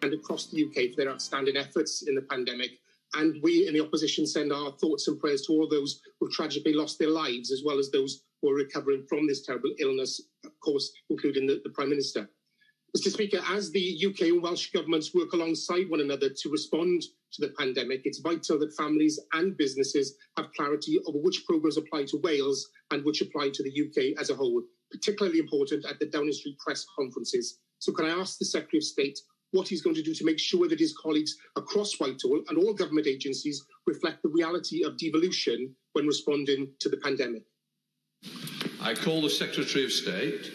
and across the UK for their outstanding efforts in the pandemic. And we in the opposition send our thoughts and prayers to all those who tragically lost their lives, as well as those who are recovering from this terrible illness, of course, including the Prime Minister. Mr. Speaker, as the UK and Welsh governments work alongside one another to respond to the pandemic, it's vital that families and businesses have clarity over which programmes apply to Wales and which apply to the UK as a whole, particularly important at the Downing Street press conferences. So can I ask the Secretary of State what he's going to do to make sure that his colleagues across Whitehall and all government agencies reflect the reality of devolution when responding to the pandemic? I call the Secretary of State.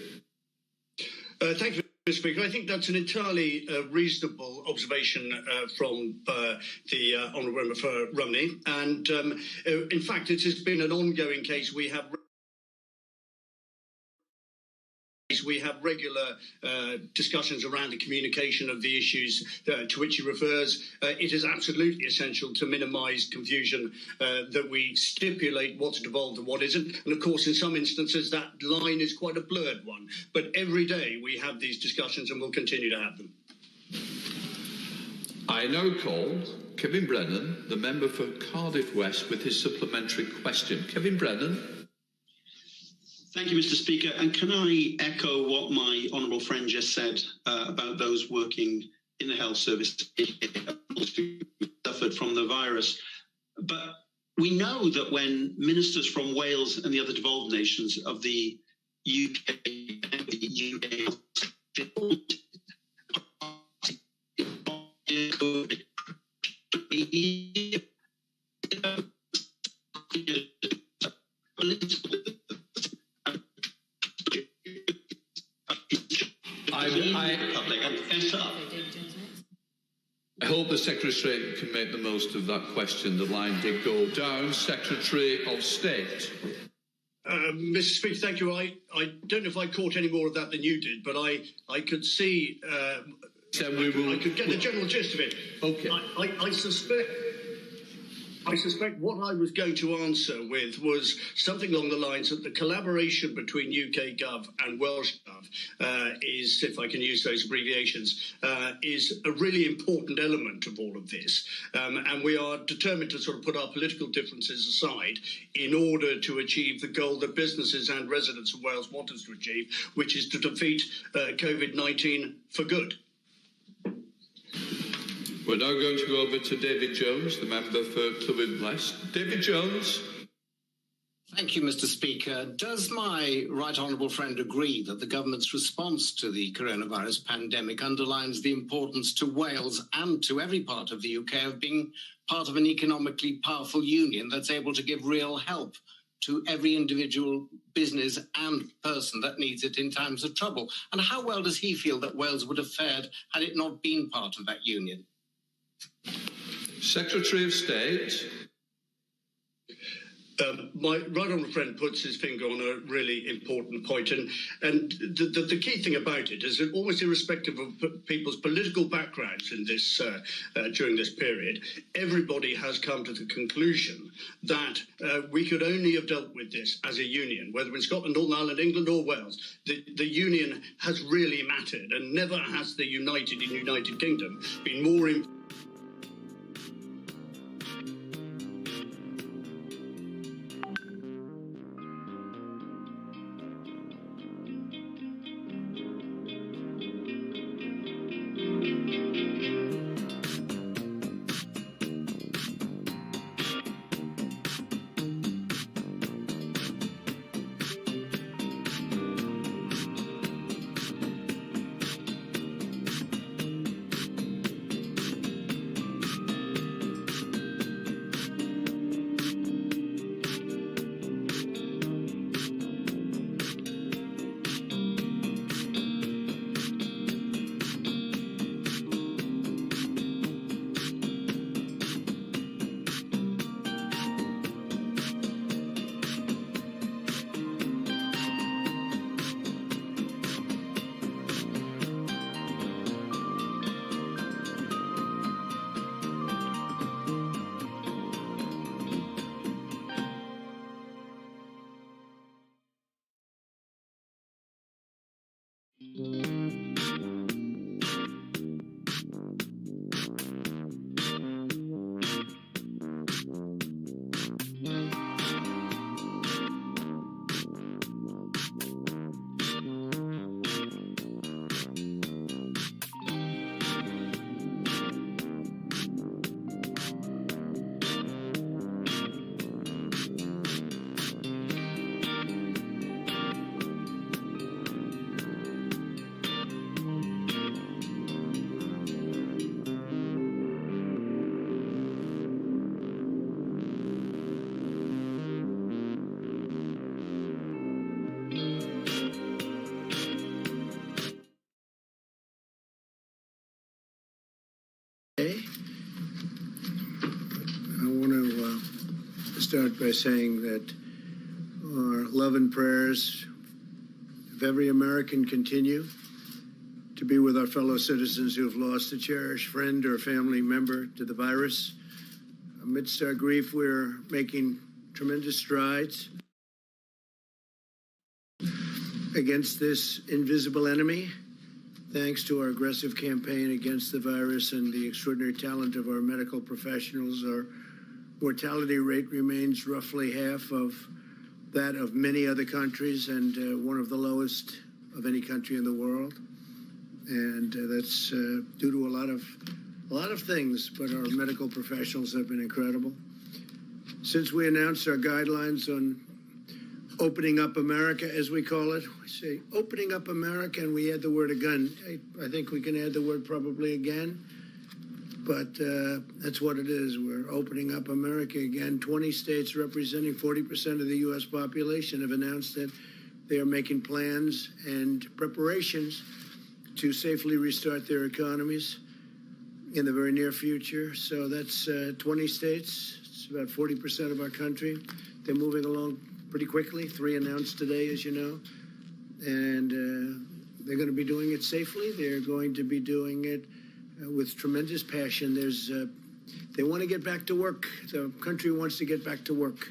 Thank you, Mr. Speaker. I think that's an entirely reasonable observation from the Honourable Member for Rumney. And in fact, it has been an ongoing case. We have regular discussions around the communication of the issues to which he refers. It is absolutely essential to minimise confusion, that we stipulate what's devolved and what isn't. And of course, in some instances, that line is quite a blurred one. But every day we have these discussions and we'll continue to have them. I now call Kevin Brennan, the member for Cardiff West, with his supplementary question. Kevin Brennan. Thank you, Mr. Speaker. And can I echo what my honourable friend just said about those working in the health service who suffered from the virus? But we know that when ministers from Wales and the other devolved nations of the UK I hope the Secretary of State can make the most of that question. The line did go down. Secretary of State. Mr. Speaker, thank you. I don't know if I caught any more of that than you did, but I could see, I could get the general gist of it. Okay. I suspect what I was going to answer with was something along the lines that the collaboration between UK Gov and Welsh Gov is, if I can use those abbreviations, is a really important element of all of this. And we are determined to sort of put our political differences aside in order to achieve the goal that businesses and residents of Wales want us to achieve, which is to defeat COVID-19 for good. We're now going to go over to David Jones, the member for Clwyd West. David Jones. Thank you, Mr. Speaker. Does my right honourable friend agree that the government's response to the coronavirus pandemic underlines the importance to Wales and to every part of the UK of being part of an economically powerful union that's able to give real help to every individual business and person that needs it in times of trouble? And how well does he feel that Wales would have fared had it not been part of that union? Secretary of State. My right honourable friend puts his finger on a really important point, and the key thing about it is that almost irrespective of people's political backgrounds in this during this period, everybody has come to the conclusion that we could only have dealt with this as a union, whether in Scotland, Northern Ireland, England or Wales. The union has really mattered, and never has the United Kingdom been more important. start by saying that our love and prayers of every American continue to be with our fellow citizens who have lost a cherished friend or family member to the virus. Amidst our grief, we're making tremendous strides against this invisible enemy. Thanks to our aggressive campaign against the virus and the extraordinary talent of our medical professionals, our mortality rate remains roughly half of that of many other countries and one of the lowest of any country in the world. And that's due to a lot of things, but our medical professionals have been incredible. Since we announced our guidelines on opening up America, as we call it, we say opening up America, and we add the word again. I think we can add the word probably again, but that's what it is. We're opening up America again. 20 states representing 40% of the U.S. population have announced that they are making plans and preparations to safely restart their economies in the very near future. So that's 20 states. It's about 40% of our country. They're moving along pretty quickly. 3 announced today, as you know. And they're going to be doing it safely. They're going to be doing it with tremendous passion. They want to get back to work. The country wants to get back to work.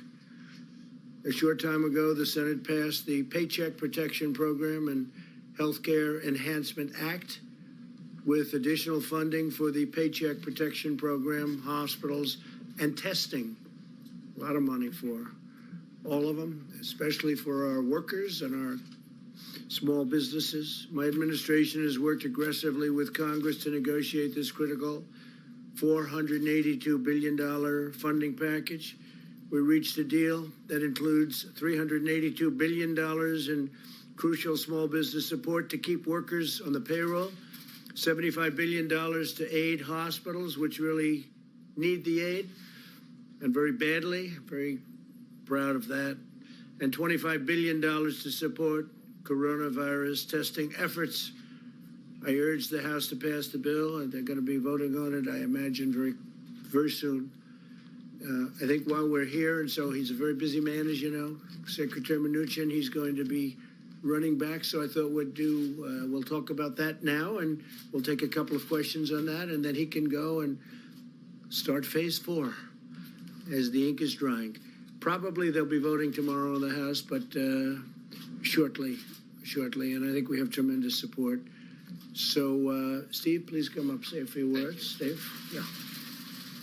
A short time ago, the Senate passed the Paycheck Protection Program and Healthcare Enhancement Act with additional funding for the Paycheck Protection Program, hospitals, and testing. A lot of money for all of them, especially for our workers and our small businesses. My administration has worked aggressively with Congress to negotiate this critical $482 billion funding package. We reached a deal that includes $382 billion in crucial small business support to keep workers on the payroll, $75 billion to aid hospitals, which really need the aid, and very badly, very proud of that, and $25 billion to support coronavirus testing efforts. I urge the House to pass the bill, and they're going to be voting on it, I imagine, very soon. I think while we're here, and so he's a very busy man, as you know, Secretary Mnuchin, he's going to be running back, so I thought we'll talk about that now, and we'll take a couple of questions on that, and then he can go and start phase 4 as the ink is drying. Probably they'll be voting tomorrow in the House, but shortly, and I think we have tremendous support. So, Steve, please come up, say a few words. Steve? Yeah.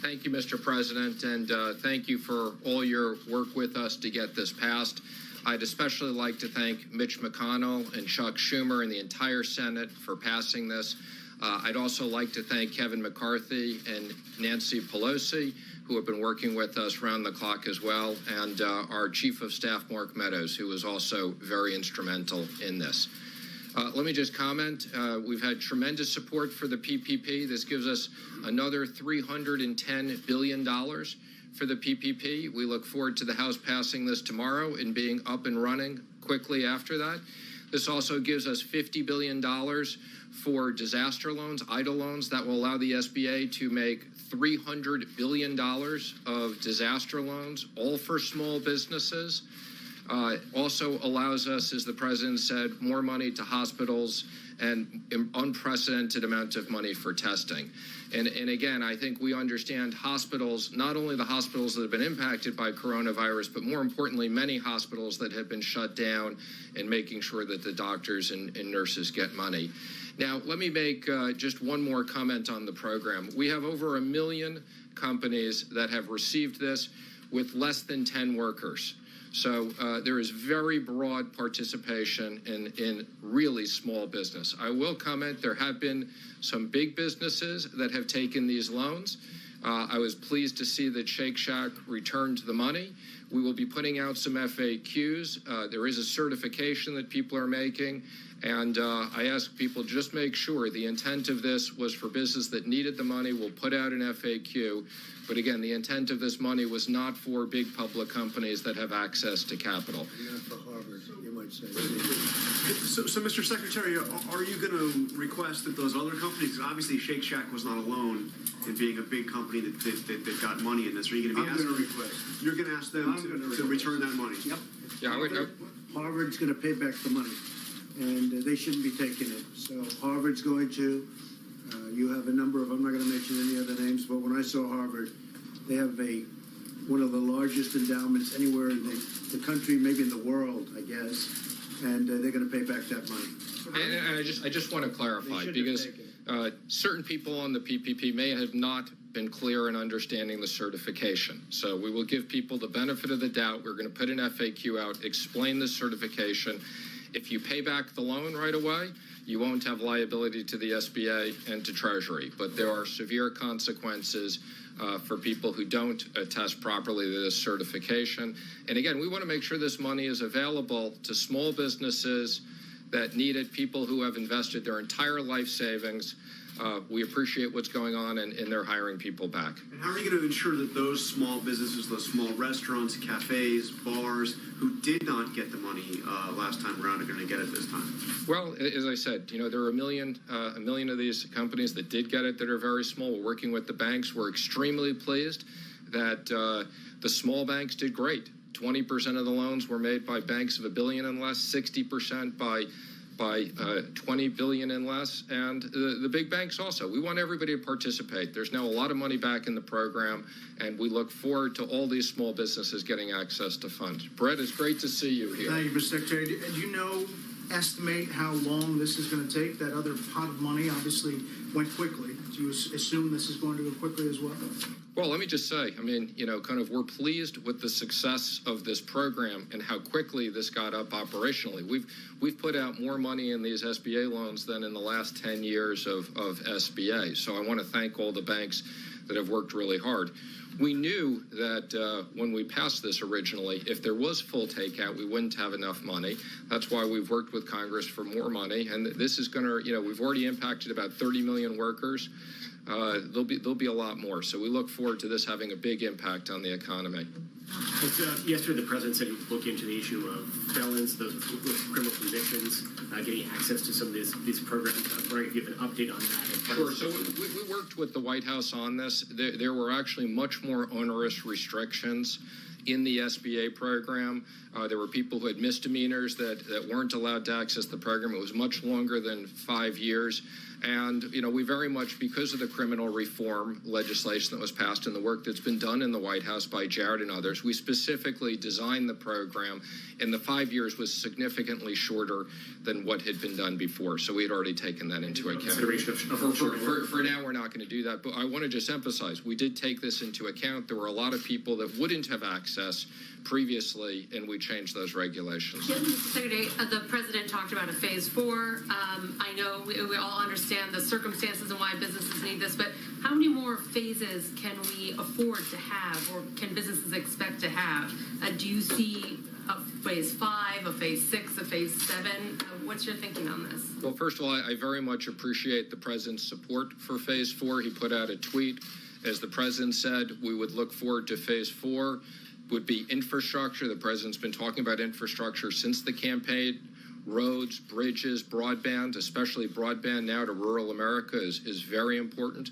Thank you, Mr. President, and thank you for all your work with us to get this passed. I'd especially like to thank Mitch McConnell and Chuck Schumer and the entire Senate for passing this. I'd also like to thank Kevin McCarthy and Nancy Pelosi, who have been working with us round the clock as well, and our Chief of Staff, Mark Meadows, who was also very instrumental in this. Let me just comment. We've had tremendous support for the PPP. This gives us another $310 billion for the PPP. We look forward to the House passing this tomorrow and being up and running quickly after that. This also gives us $50 billion for disaster loans, EIDL loans, that will allow the SBA to make $300 billion of disaster loans, all for small businesses. Also allows us, as the president said, more money to hospitals and unprecedented amount of money for testing. And again, I think we understand hospitals, not only the hospitals that have been impacted by coronavirus, but more importantly, many hospitals that have been shut down, and making sure that the doctors and nurses get money. Now, let me make just one more comment on the program. We have over 1 million companies that have received this with less than 10 workers. So there is very broad participation in really small business. I will comment, there have been some big businesses that have taken these loans. I was pleased to see that Shake Shack returned the money. We will be putting out some FAQs. There is a certification that people are making. And I ask people, just make sure the intent of this was for business that needed the money. We'll put out an FAQ. But again, the intent of this money was not for big public companies that have access to capital. Not for Harvard, you might say. So, Mr. Secretary, are you going to request that those other companies, obviously Shake Shack was not alone in being a big company that got money in this, are you going to be asking? Request. You're going to ask them to return that money? Yep. Yeah, Harvard's going to pay back the money, and they shouldn't be taking it. So Harvard's going to. You have a number of, I'm not going to mention any other names, but when I saw Harvard, they have one of the largest endowments anywhere in the country, maybe in the world, I guess, and they're going to pay back that money. And I just want to clarify, because certain people on the PPP may have not been clear in understanding the certification. So we will give people the benefit of the doubt. We're going to put an FAQ out, explain the certification. If you pay back the loan right away, you won't have liability to the SBA and to Treasury. But there are severe consequences for people who don't attest properly to this certification. And again, we want to make sure this money is available to small businesses that need it, people who have invested their entire life savings. We appreciate what's going on, and they're hiring people back. And how are you going to ensure that those small businesses, those small restaurants, cafes, bars, who did not get the money last time around are going to get it this time? Well, as I said, there are a million of these companies that did get it that are very small. We're working with the banks. We're extremely pleased that the small banks did great. 20% of the loans were made by banks of $1 billion and less, 60% by 20 billion and less, and the big banks also. We want everybody to participate. There's now a lot of money back in the program, and we look forward to all these small businesses getting access to funds. Brett, it's great to see you here. Thank you, Mr. Secretary. Do you estimate how long this is going to take? That other pot of money obviously went quickly. Do you assume this is going to go quickly as well? Well, let me just say, we're pleased with the success of this program and how quickly this got up operationally. We've put out more money in these SBA loans than in the last 10 years of SBA. So I want to thank all the banks that have worked really hard. We knew that when we passed this originally, if there was full takeout, we wouldn't have enough money. That's why we've worked with Congress for more money. And this is going to, we've already impacted about 30 million workers. There'll be a lot more. So we look forward to this having a big impact on the economy. Yesterday, the president said he would look into the issue of felons, those with criminal convictions, getting access to some of these programs. I'm wondering if you have an update on that. Sure. So we worked with the White House on this. There were actually much more onerous restrictions in the SBA program. There were people who had misdemeanors that weren't allowed to access the program. It was much longer than 5 years. And, we very much, because of the criminal reform legislation that was passed and the work that's been done in the White House by Jared and others, we specifically designed the program, and the 5 years was significantly shorter than what had been done before. So we had already taken that into account. For now, we're not going to do that. But I want to just emphasize, we did take this into account. There were a lot of people that wouldn't have access previously, and we changed those regulations. Secretary, the president talked about a phase 4. I know we all understand the circumstances and why businesses need this, but how many more phases can we afford to have, or can businesses expect to have? Do you see a phase 5, a phase 6, a phase 7? What's your thinking on this? Well, first of all, I very much appreciate the president's support for phase 4. He put out a tweet. As the president said, we would look forward to phase 4. Would be infrastructure. The president's been talking about infrastructure since the campaign. Roads, bridges, broadband, especially broadband now to rural America is very important.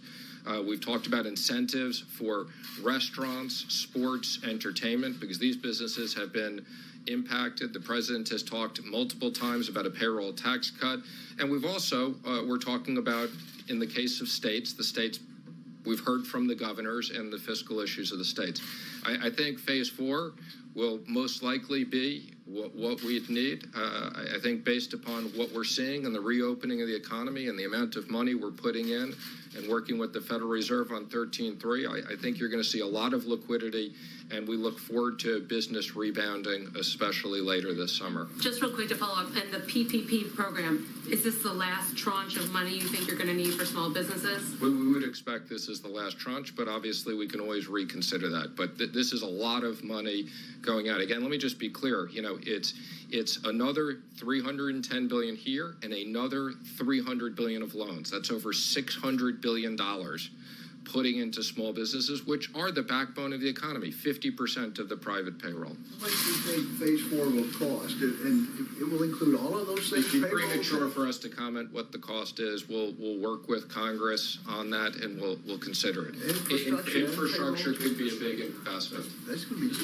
We've talked about incentives for restaurants, sports, entertainment, because these businesses have been impacted. The president has talked multiple times about a payroll tax cut. And we've also, we're talking about, in the case of states, we've heard from the governors and the fiscal issues of the states. I think phase 4 will most likely be what we'd need. I think based upon what we're seeing and the reopening of the economy and the amount of money we're putting in and working with the Federal Reserve on 13.3, I think you're going to see a lot of liquidity, and we look forward to business rebounding, especially later this summer. Just real quick to follow up, and the PPP program, is this the last tranche of money you think you're going to need for small businesses? We would expect this is the last tranche, but obviously we can always reconsider that. But this is a lot of money going out. Again, let me just be clear. It's another $310 billion here and another $300 billion of loans. That's over $600 billion putting into small businesses, which are the backbone of the economy, 50% of the private payroll. How much do you think phase 4 will cost? And it will include all of those things? It'd be premature for us to comment what the cost is. We'll work with Congress on that, and we'll consider it. Infrastructure could be a big investment. That's going to be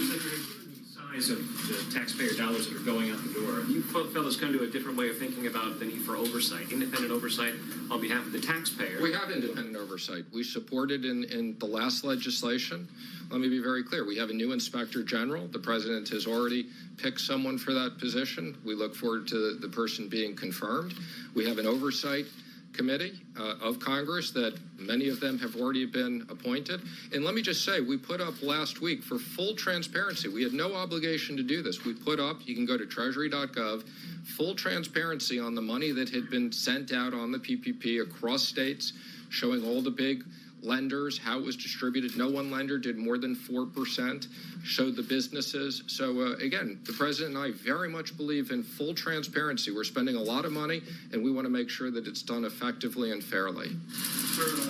size of the taxpayer dollars that are going out the door. You fellows come to a different way of thinking about the need for oversight, independent oversight on behalf of the taxpayer. We have independent oversight. We supported in the last legislation. Let me be very clear. We have a new inspector general. The president has already picked someone for that position. We look forward to the person being confirmed. We have an oversight committee of Congress that many of them have already been appointed. And let me just say, we put up last week for full transparency. We had no obligation to do this. We put up, you can go to treasury.gov, full transparency on the money that had been sent out on the PPP across states, showing all the big lenders, how it was distributed. No one lender did more than 4%, showed the businesses. So again, the president and I very much believe in full transparency. We're spending a lot of money, and we want to make sure that it's done effectively and fairly.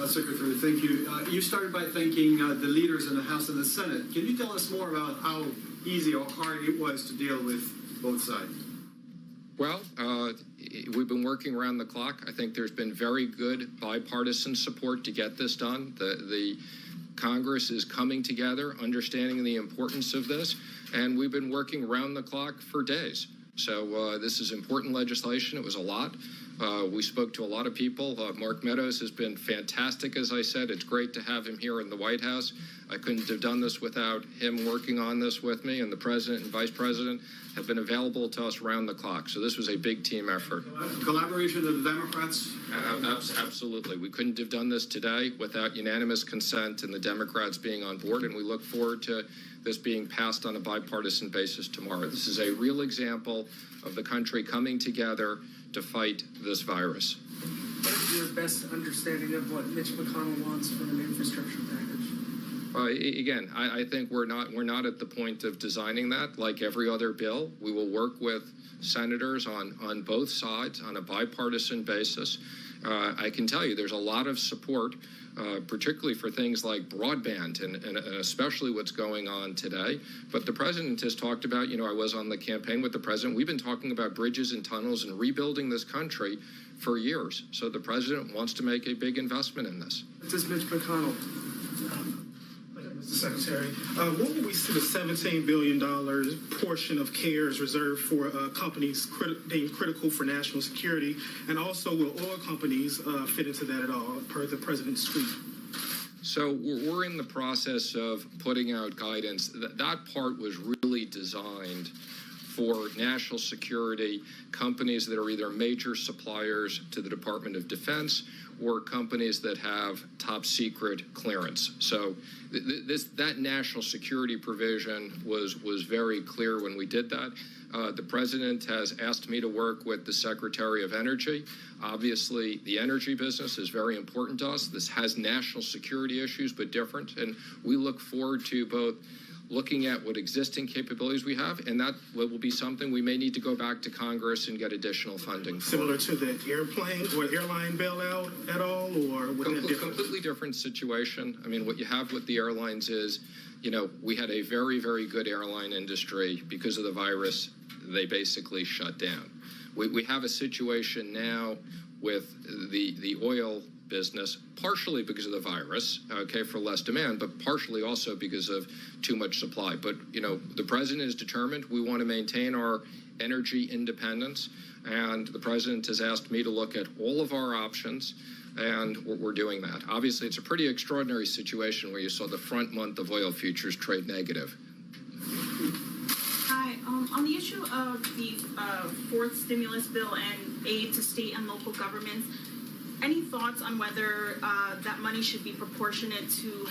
Secretary, thank you. You started by thanking the leaders in the House and the Senate. Can you tell us more about how easy or hard it was to deal with both sides? Well, we've been working around the clock. I think there's been very good bipartisan support to get this done. The Congress is coming together, understanding the importance of this, and we've been working around the clock for days. So this is important legislation. It was a lot. We spoke to a lot of people. Mark Meadows has been fantastic, as I said. It's great to have him here in the White House. I couldn't have done this without him working on this with me, and the president and vice president have been available to us around the clock. So this was a big team effort. Collaboration of the Democrats? Absolutely. We couldn't have done this today without unanimous consent and the Democrats being on board, and we look forward to this being passed on a bipartisan basis tomorrow. This is a real example of the country coming together to fight this virus. What is your best understanding of what Mitch McConnell wants from an infrastructure package? Again, I think we're not at the point of designing that. Like every other bill, we will work with senators on both sides on a bipartisan basis. I can tell you there's a lot of support, particularly for things like broadband and especially what's going on today. But the president has talked about, I was on the campaign with the president. We've been talking about bridges and tunnels and rebuilding this country for years. So the president wants to make a big investment in this. This is Mitch McConnell. Mr. Secretary, what will we see the $17 billion portion of CARES reserved for companies deemed critical for national security? And also, will oil companies fit into that at all, per the president's tweet? So we're in the process of putting out guidance. That part was really designed for national security companies that are either major suppliers to the Department of Defense or companies that have top secret clearance. So that national security provision was very clear when we did that. The president has asked me to work with the Secretary of Energy. Obviously, the energy business is very important to us. This has national security issues, but different. And we look forward to both looking at what existing capabilities we have, and that will be something we may need to go back to Congress and get additional funding for. Similar to the airplane or airline bailout at all, or completely different situation. I mean, what you have with the airlines is, we had a very, very good airline industry. Because of the virus, they basically shut down. We have a situation now with the oil business, partially because of the virus, for less demand, but partially also because of too much supply. But, the president is determined. We want to maintain our energy independence, and the president has asked me to look at all of our options, and we're doing that. Obviously, it's a pretty extraordinary situation where you saw the front month of oil futures trade negative. Hi. On the issue of the fourth stimulus bill and aid to state and local governments, any thoughts on whether that money should be proportionate to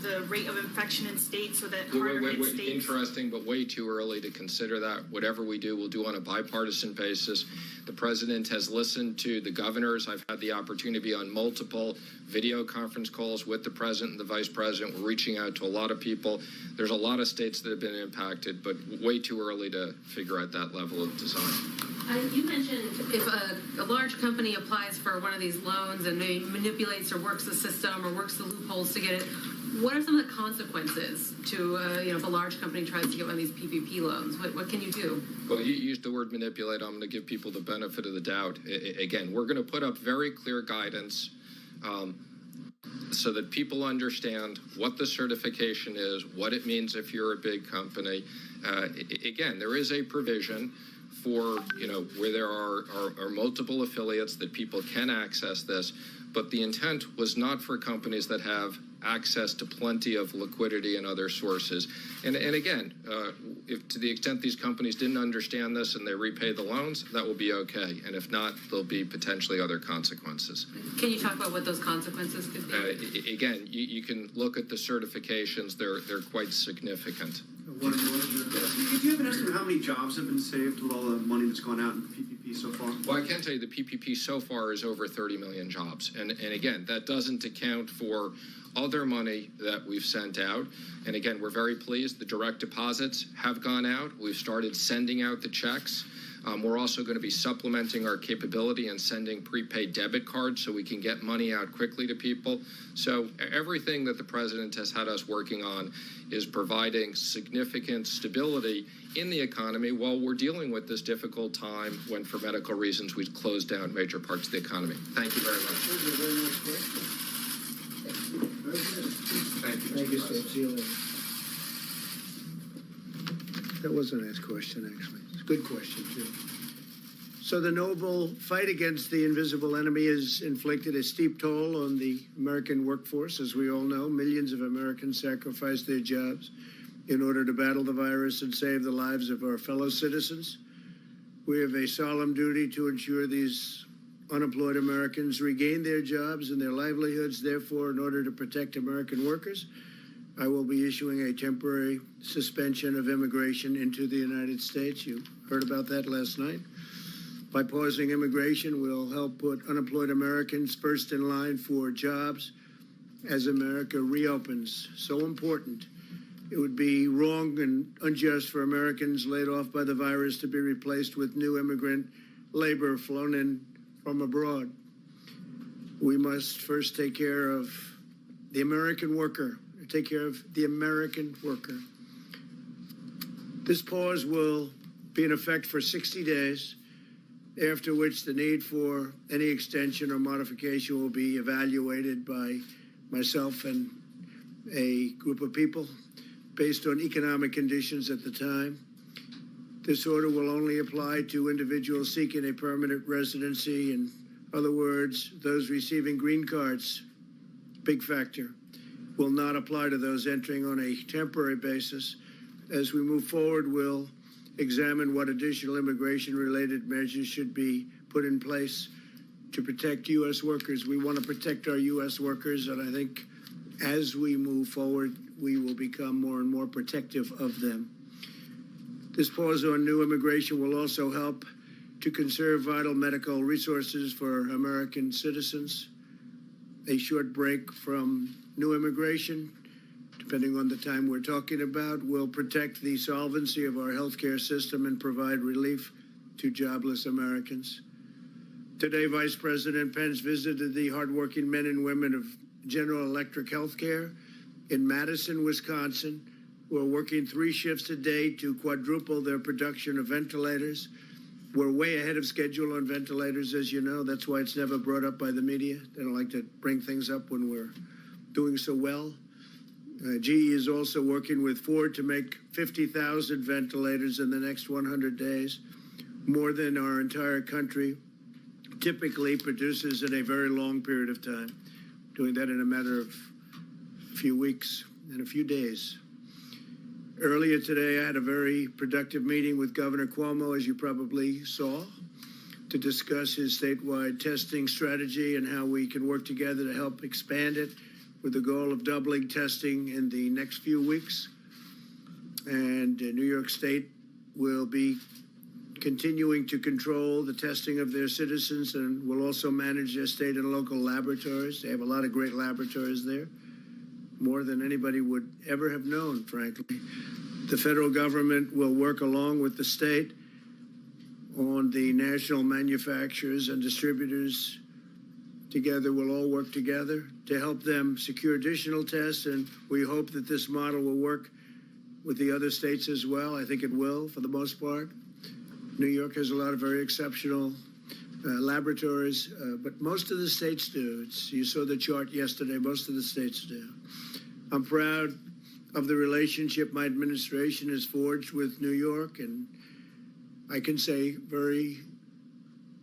the rate of infection in states so that harder hit states? Interesting, but way too early to consider that. Whatever we do, we'll do on a bipartisan basis. The president has listened to the governors. I've had the opportunity to be on multiple video conference calls with the president and the vice president. We're reaching out to a lot of people. There's a lot of states that have been impacted, but way too early to figure out that level of design. You mentioned if a large company applies for one of these loans and maybe manipulates or works the system or works the loopholes to get it, what are some of the consequences to, if a large company tries to get one of these PPP loans? What can you do? Well, you used the word manipulate. I'm going to give people the benefit of the doubt. Again, we're going to put up very clear guidance so that people understand what the certification is, what it means if you're a big company. Again, there is a provision for, where there are multiple affiliates that people can access this, but the intent was not for companies that have access to plenty of liquidity and other sources. And again, if to the extent these companies didn't understand this and they repay the loans, that will be okay. And if not, there'll be potentially other consequences. Can you talk about what those consequences could be? Again, you can look at the certifications. They're quite significant. Do you have an estimate of how many jobs have been saved with all the money that's gone out in PPP so far? Well, I can tell you the PPP so far is over 30 million jobs. And again, that doesn't account for other money that we've sent out. And again, we're very pleased. The direct deposits have gone out. We've started sending out the checks. We're also going to be supplementing our capability and sending prepaid debit cards so we can get money out quickly to people. So everything that the president has had us working on is providing significant stability in the economy while we're dealing with this difficult time when, for medical reasons, we've closed down major parts of the economy. Thank you very much. Those are very nice questions. Thank you, State. That was a nice question, actually. It's a good question, too. So the noble fight against the invisible enemy has inflicted a steep toll on the American workforce. As we all know, millions of Americans sacrificed their jobs in order to battle the virus and save the lives of our fellow citizens. We have a solemn duty to ensure these unemployed Americans regain their jobs and their livelihoods. Therefore, in order to protect American workers, I will be issuing a temporary suspension of immigration into the United States. You heard about that last night. By pausing immigration, we'll help put unemployed Americans first in line for jobs as America reopens. So important. It would be wrong and unjust for Americans laid off by the virus to be replaced with new immigrant labor flown in from abroad. We must first take care of the American worker, take care of the American worker. This pause will be in effect for 60 days, after which the need for any extension or modification will be evaluated by myself and a group of people based on economic conditions at the time. This order will only apply to individuals seeking a permanent residency. In other words, those receiving green cards, big factor, will not apply to those entering on a temporary basis. As we move forward, we'll examine what additional immigration-related measures should be put in place to protect U.S. workers. We want to protect our U.S. workers, and I think as we move forward, we will become more and more protective of them. This pause on new immigration will also help to conserve vital medical resources for American citizens. A short break from new immigration, depending on the time we're talking about, will protect the solvency of our healthcare system and provide relief to jobless Americans. Today, Vice President Pence visited the hardworking men and women of General Electric Healthcare in Madison, Wisconsin, who are working 3 shifts a day to quadruple their production of ventilators. We're way ahead of schedule on ventilators, as you know. That's why it's never brought up by the media. They don't like to bring things up when we're doing so well. GE is also working with Ford to make 50,000 ventilators in the next 100 days, more than our entire country typically produces in a very long period of time, doing that in a matter of a few weeks and a few days. Earlier today, I had a very productive meeting with Governor Cuomo, as you probably saw, to discuss his statewide testing strategy and how we can work together to help expand it with the goal of doubling testing in the next few weeks. And New York State will be continuing to control the testing of their citizens and will also manage their state and local laboratories. They have a lot of great laboratories there, more than anybody would ever have known, frankly. The federal government will work along with the state on the national manufacturers and distributors Together, we'll all work together to help them secure additional tests, and we hope that this model will work with the other states as well. I think it will, for the most part. New York has a lot of very exceptional laboratories, but most of the states do. You saw the chart yesterday. Most of the states do. I'm proud of the relationship my administration has forged with New York, and I can say very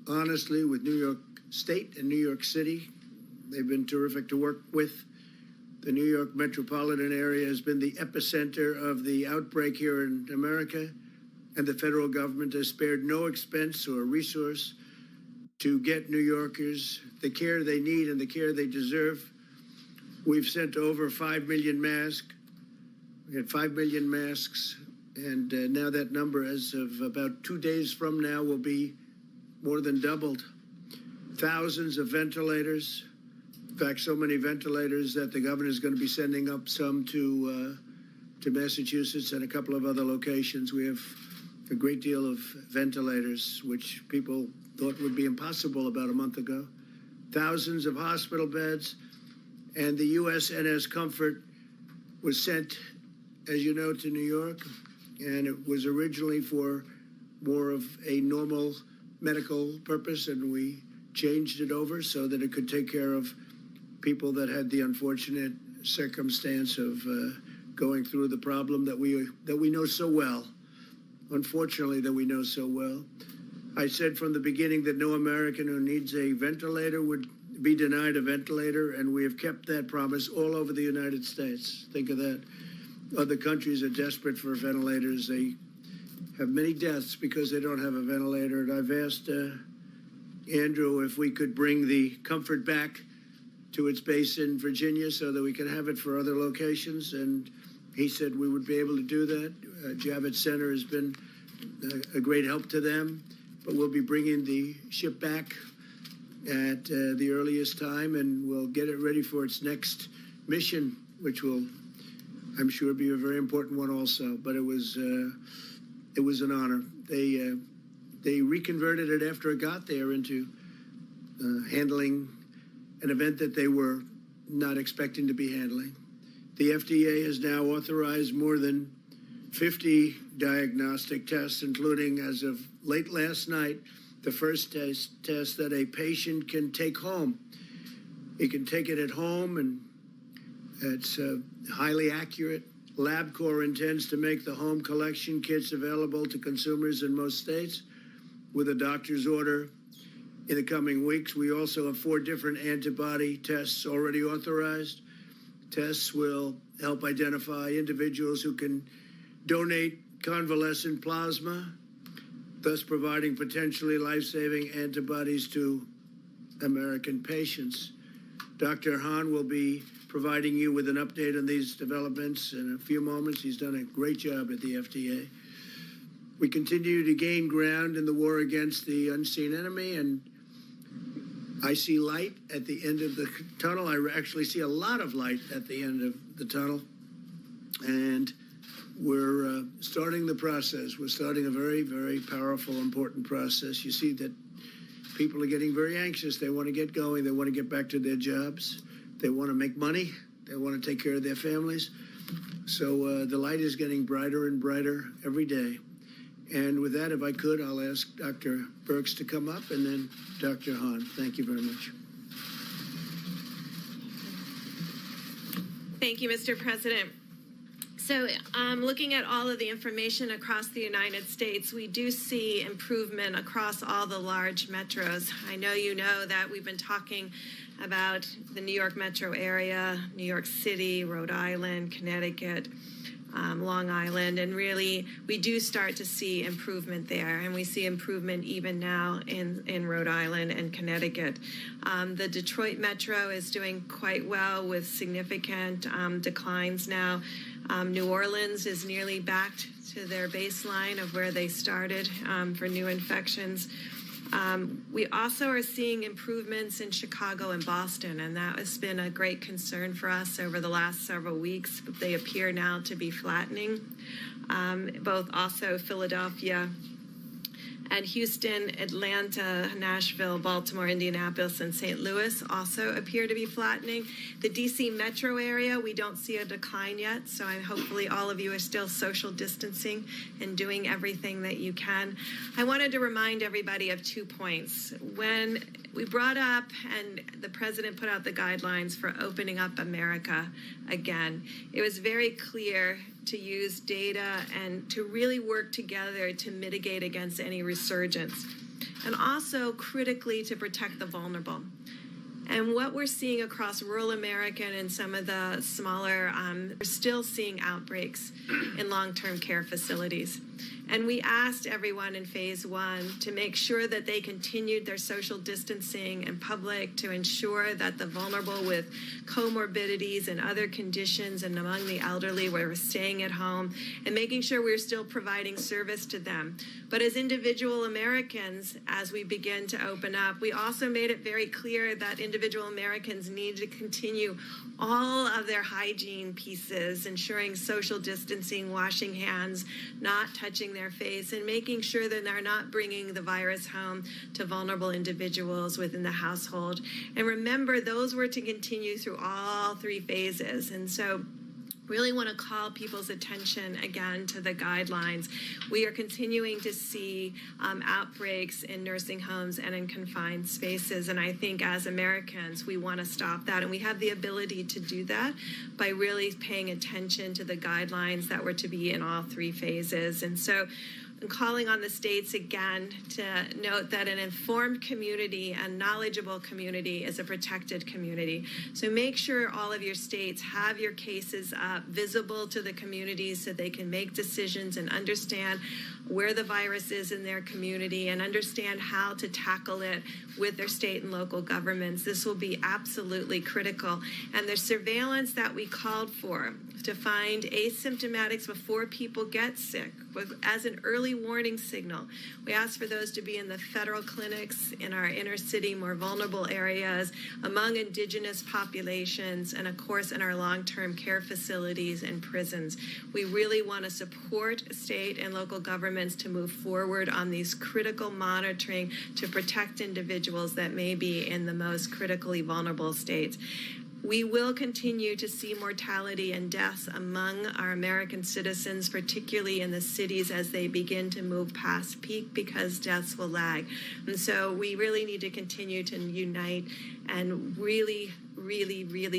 honestly with New York State and New York City, they've been terrific to work with. The New York metropolitan area has been the epicenter of the outbreak here in America, and the federal government has spared no expense or resource to get New Yorkers the care they need and the care they deserve. We've sent over 5 million masks. We had 5 million masks, and now that number, as of about 2 days from now, will be more than doubled. Thousands of ventilators. In fact, so many ventilators that the governor is going to be sending up some to Massachusetts and a couple of other locations. We have a great deal of ventilators, which people thought would be impossible about a month ago. Thousands of hospital beds, and the USNS Comfort was sent, as you know, to New York, and it was originally for more of a normal medical purpose, and we changed it over so that it could take care of people that had the unfortunate circumstance of going through the problem that we know so well, unfortunately, that we know so well. I said from the beginning that no American who needs a ventilator would be denied a ventilator, and we have kept that promise all over the United States. Think of that. Other countries are desperate for ventilators. They have many deaths because they don't have a ventilator. And I've asked Andrew if we could bring the Comfort back to its base in Virginia so that we can have it for other locations, and he said we would be able to do that. Javits Center has been a great help to them, but we'll be bringing the ship back at the earliest time, and we'll get it ready for its next mission, which will, I'm sure, be a very important one also. But it was an honor. They reconverted it after it got there into handling an event that they were not expecting to be handling. The FDA has now authorized more than 50 diagnostic tests, including, as of late last night, the first test that a patient can take home. He can take it at home, and it's highly accurate. LabCorp intends to make the home collection kits available to consumers in most states with a doctor's order in the coming weeks. We also have 4 different antibody tests already authorized. Tests will help identify individuals who can donate convalescent plasma, thus providing potentially life-saving antibodies to American patients. Dr. Hahn will be providing you with an update on these developments in a few moments. He's done a great job at the FDA. We continue to gain ground in the war against the unseen enemy, and I see light at the end of the tunnel. I actually see a lot of light at the end of the tunnel, and we're starting the process. We're starting a very, very powerful, important process. You see that people are getting very anxious. They want to get going. They want to get back to their jobs. They want to make money. They want to take care of their families. So the light is getting brighter and brighter every day. And with that, if I could, I'll ask Dr. Birx to come up, and then Dr. Hahn. Thank you very much. Thank you, Mr. President. So looking at all of the information across the United States, we do see improvement across all the large metros. I know you know that we've been talking about the New York metro area, New York City, Rhode Island, Connecticut, Long Island, and really we do start to see improvement there, and we see improvement even now in Rhode Island and Connecticut. The Detroit metro is doing quite well with significant declines now. New Orleans is nearly back to their baseline of where they started for new infections. We also are seeing improvements in Chicago and Boston, and that has been a great concern for us over the last several weeks, but they appear now to be flattening. Both also Philadelphia And Houston, Atlanta, Nashville, Baltimore, Indianapolis, and St. Louis also appear to be flattening. The DC metro area, we don't see a decline yet, so hopefully all of you are still social distancing and doing everything that you can. I wanted to remind everybody of 2 points. When we brought up and the president put out the guidelines for opening up America again, it was very clear to use data and to really work together to mitigate against any resurgence, and also critically to protect the vulnerable. And what we're seeing across rural America and some of the smaller, we're still seeing outbreaks in long-term care facilities. And we asked everyone in phase 1 to make sure that they continued their social distancing in public, to ensure that the vulnerable with comorbidities and other conditions and among the elderly were staying at home, and making sure we're still providing service to them. But as individual Americans, as we begin to open up, we also made it very clear that individual Americans need to continue all of their hygiene pieces, ensuring social distancing, washing hands, not touching their face, and making sure that they're not bringing the virus home to vulnerable individuals within the household. And remember, those were to continue through all 3 phases. And so really want to call people's attention again to the guidelines. We are continuing to see outbreaks in nursing homes and in confined spaces. And I think as Americans, we want to stop that. And we have the ability to do that by really paying attention to the guidelines that were to be in all 3 phases. And so I'm calling on the states again to note that an informed community and knowledgeable community is a protected community. So make sure all of your states have your cases visible to the communities so they can make decisions and understand where the virus is in their community and understand how to tackle it with their state and local governments. This will be absolutely critical. And the surveillance that we called for to find asymptomatics before people get sick as an early warning signal. We ask for those to be in the federal clinics, in our inner city, more vulnerable areas, among indigenous populations, and of course in our long-term care facilities and prisons. We really want to support state and local governments to move forward on these critical monitoring to protect individuals that may be in the most critically vulnerable states. We will continue to see mortality and deaths among our American citizens, particularly in the cities as they begin to move past peak, because deaths will lag. And so we really need to continue to unite and really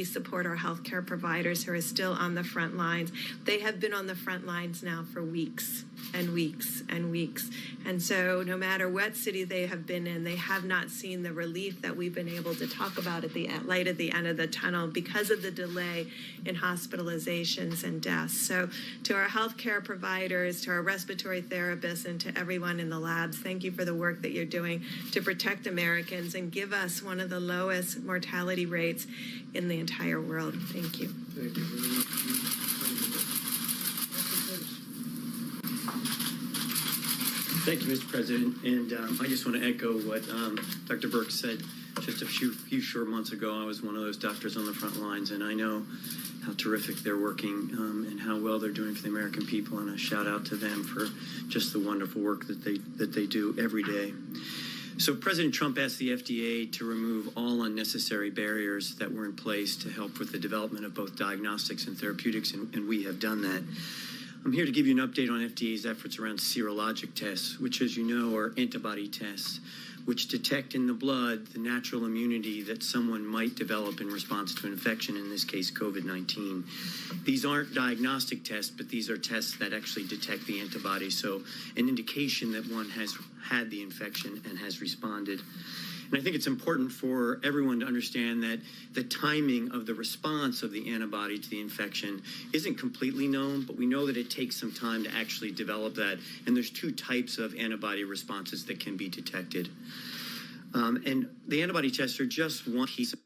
support our healthcare providers who are still on the front lines. They have been on the front lines now for weeks and weeks and weeks. And so no matter what city they have been in, they have not seen the relief that we've been able to talk about at the light at the end of the tunnel because of the delay in hospitalizations and deaths. So to our healthcare providers, to our respiratory therapists, and to everyone in the labs, thank you for the work that you're doing to protect Americans and give us one of the lowest mortality rates in the entire world. Thank you. Thank you very much. Thank you, Mr. President. And I just want to echo what Dr. Burke said just a few short months ago. I was one of those doctors on the front lines, and I know how terrific they're working and how well they're doing for the American people. And a shout out to them for just the wonderful work that they do every day. So President Trump asked the FDA to remove all unnecessary barriers that were in place to help with the development of both diagnostics and therapeutics, and we have done that. I'm here to give you an update on FDA's efforts around serologic tests, which, as you know, are antibody tests, which detect in the blood the natural immunity that someone might develop in response to an infection, in this case, COVID-19. These aren't diagnostic tests, but these are tests that actually detect the antibody, so an indication that one has had the infection and has responded. And I think it's important for everyone to understand that the timing of the response of the antibody to the infection isn't completely known, but we know that it takes some time to actually develop that. And there's 2 types of antibody responses that can be detected. And the antibody tests are just one piece of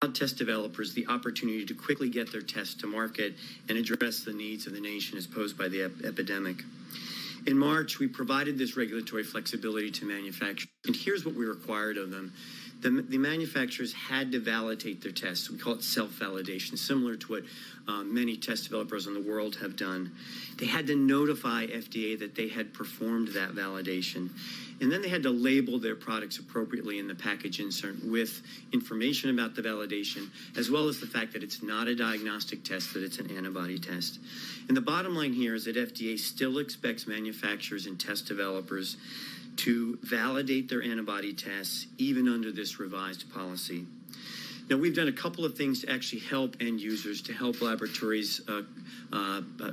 test developers the opportunity to quickly get their tests to market and address the needs of the nation as posed by the epidemic. In March, we provided this regulatory flexibility to manufacturers, and here's what we required of them. The manufacturers had to validate their tests. We call it self-validation, similar to what many test developers in the world have done. They had to notify FDA that they had performed that validation. And then they had to label their products appropriately in the package insert with information about the validation, as well as the fact that it's not a diagnostic test, that it's an antibody test. And the bottom line here is that FDA still expects manufacturers and test developers to validate their antibody tests even under this revised policy. Now, we've done a couple of things to actually help end users, to help laboratories,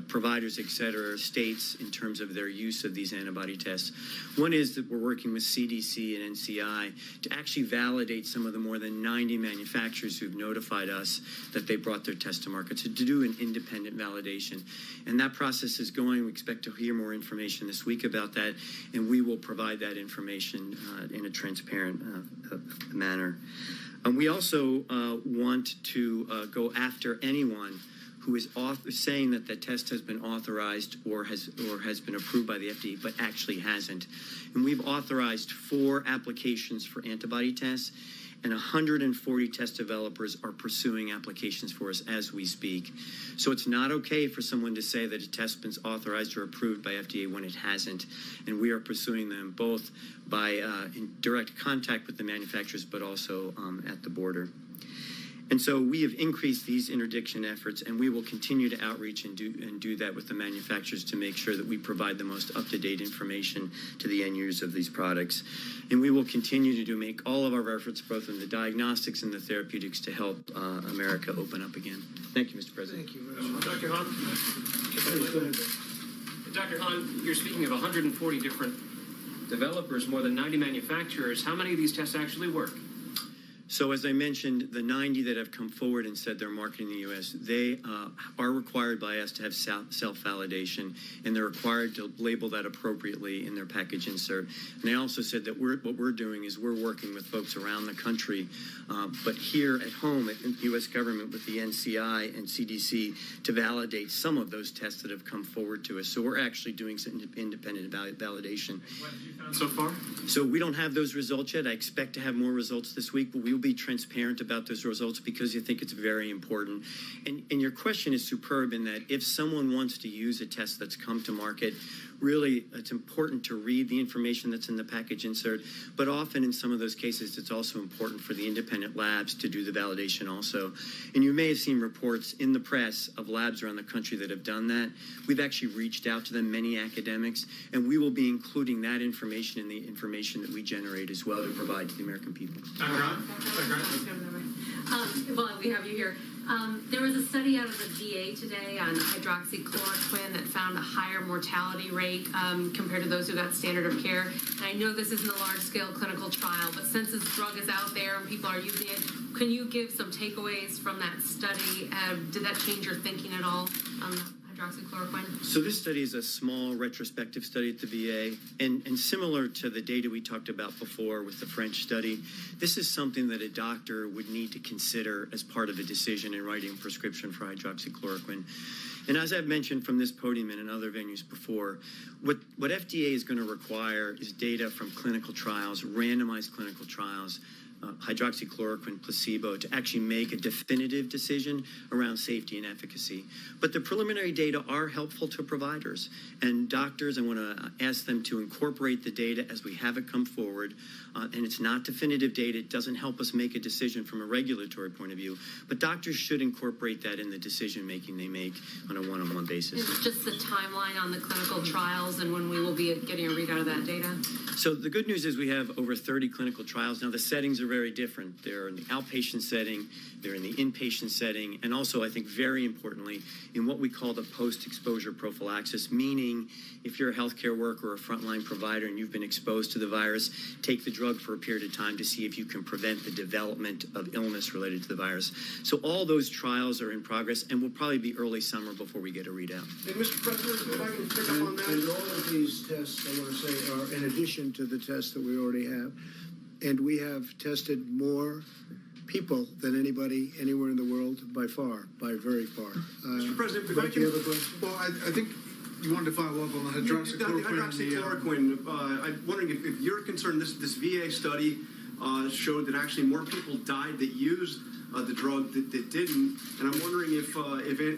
providers, et cetera, states in terms of their use of these antibody tests. One is that we're working with CDC and NCI to actually validate some of the more than 90 manufacturers who've notified us that they brought their test to market, so to do an independent validation. And that process is going. We expect to hear more information this week about that, and we will provide that information in a transparent manner. We also want to go after anyone who is saying that the test has been authorized or has been approved by the FDA, but actually hasn't. And we've authorized 4 applications for antibody tests, and 140 test developers are pursuing applications for us as we speak. So it's not okay for someone to say that a test has been authorized or approved by FDA when it hasn't. And we are pursuing them both by in direct contact with the manufacturers, but also at the border. And so we have increased these interdiction efforts, and we will continue to outreach and do that with the manufacturers to make sure that we provide the most up-to-date information to the end users of these products. And we will continue to make all of our efforts, both in the diagnostics and the therapeutics, to help America open up again. Thank you, Mr. President. Thank you. Dr. Hahn? Dr. Hahn, you're speaking of 140 different developers, more than 90 manufacturers. How many of these tests actually work? So as I mentioned, the 90 that have come forward and said they're marketing in the U.S., they are required by us to have self-validation, and they're required to label that appropriately in their package insert. And they also said that what we're doing is we're working with folks around the country, but here at home in the U.S. government with the NCI and CDC to validate some of those tests that have come forward to us. So we're actually doing some independent validation. What have you found so far? So we don't have those results yet. I expect to have more results this week, but we will be transparent about those results because I think it's very important. And your question is superb in that if someone wants to use a test that's come to market, really it's important to read the information that's in the package insert, but often in some of those cases it's also important for the independent labs to do the validation also. And you may have seen reports in the press of labs around the country that have done that. We've actually reached out to them, many academics, and we will be including that information in the information that we generate as well to provide to the American people. Well, we have you here. There was a study out of the VA today on hydroxychloroquine that found a higher mortality rate compared to those who got standard of care. And I know this isn't a large-scale clinical trial, but since this drug is out there and people are using it, can you give some takeaways from that study? Did that change your thinking at all on hydroxychloroquine? So this study is a small retrospective study at the VA, and similar to the data we talked about before with the French study, this is something that a doctor would need to consider as part of a decision in writing a prescription for hydroxychloroquine. And as I've mentioned from this podium and in other venues before, what FDA is going to require is data from clinical trials, randomized clinical trials, hydroxychloroquine, placebo, to actually make a definitive decision around safety and efficacy. But the preliminary data are helpful to providers and doctors. I want to ask them to incorporate the data as we have it come forward. And it's not definitive data. It doesn't help us make a decision from a regulatory point of view. But doctors should incorporate that in the decision-making they make on a one-on-one basis. Is it just the timeline on the clinical trials and when we will be getting a readout of that data? So the good news is we have over 30 clinical trials. Now, the settings are very different. They're in the outpatient setting, they're in the inpatient setting, and also, I think very importantly, in what we call the post-exposure prophylaxis, meaning if you're a healthcare worker or a frontline provider and you've been exposed to the virus, take the drug for a period of time to see if you can prevent the development of illness related to the virus. So all those trials are in progress and will probably be early summer before we get a readout. Hey, Mr. President, if I can pick up on that. And all of these tests, I want to say, are in addition to the tests that we already have. And we have tested more people than anybody anywhere in the world by far, by very far. Mr. President, if I Mike, can, you have a question? Well, I think you wanted to follow up on the hydroxychloroquine. I'm wondering if you're concerned, this VA study showed that actually more people died that used the drug that didn't. And I'm wondering if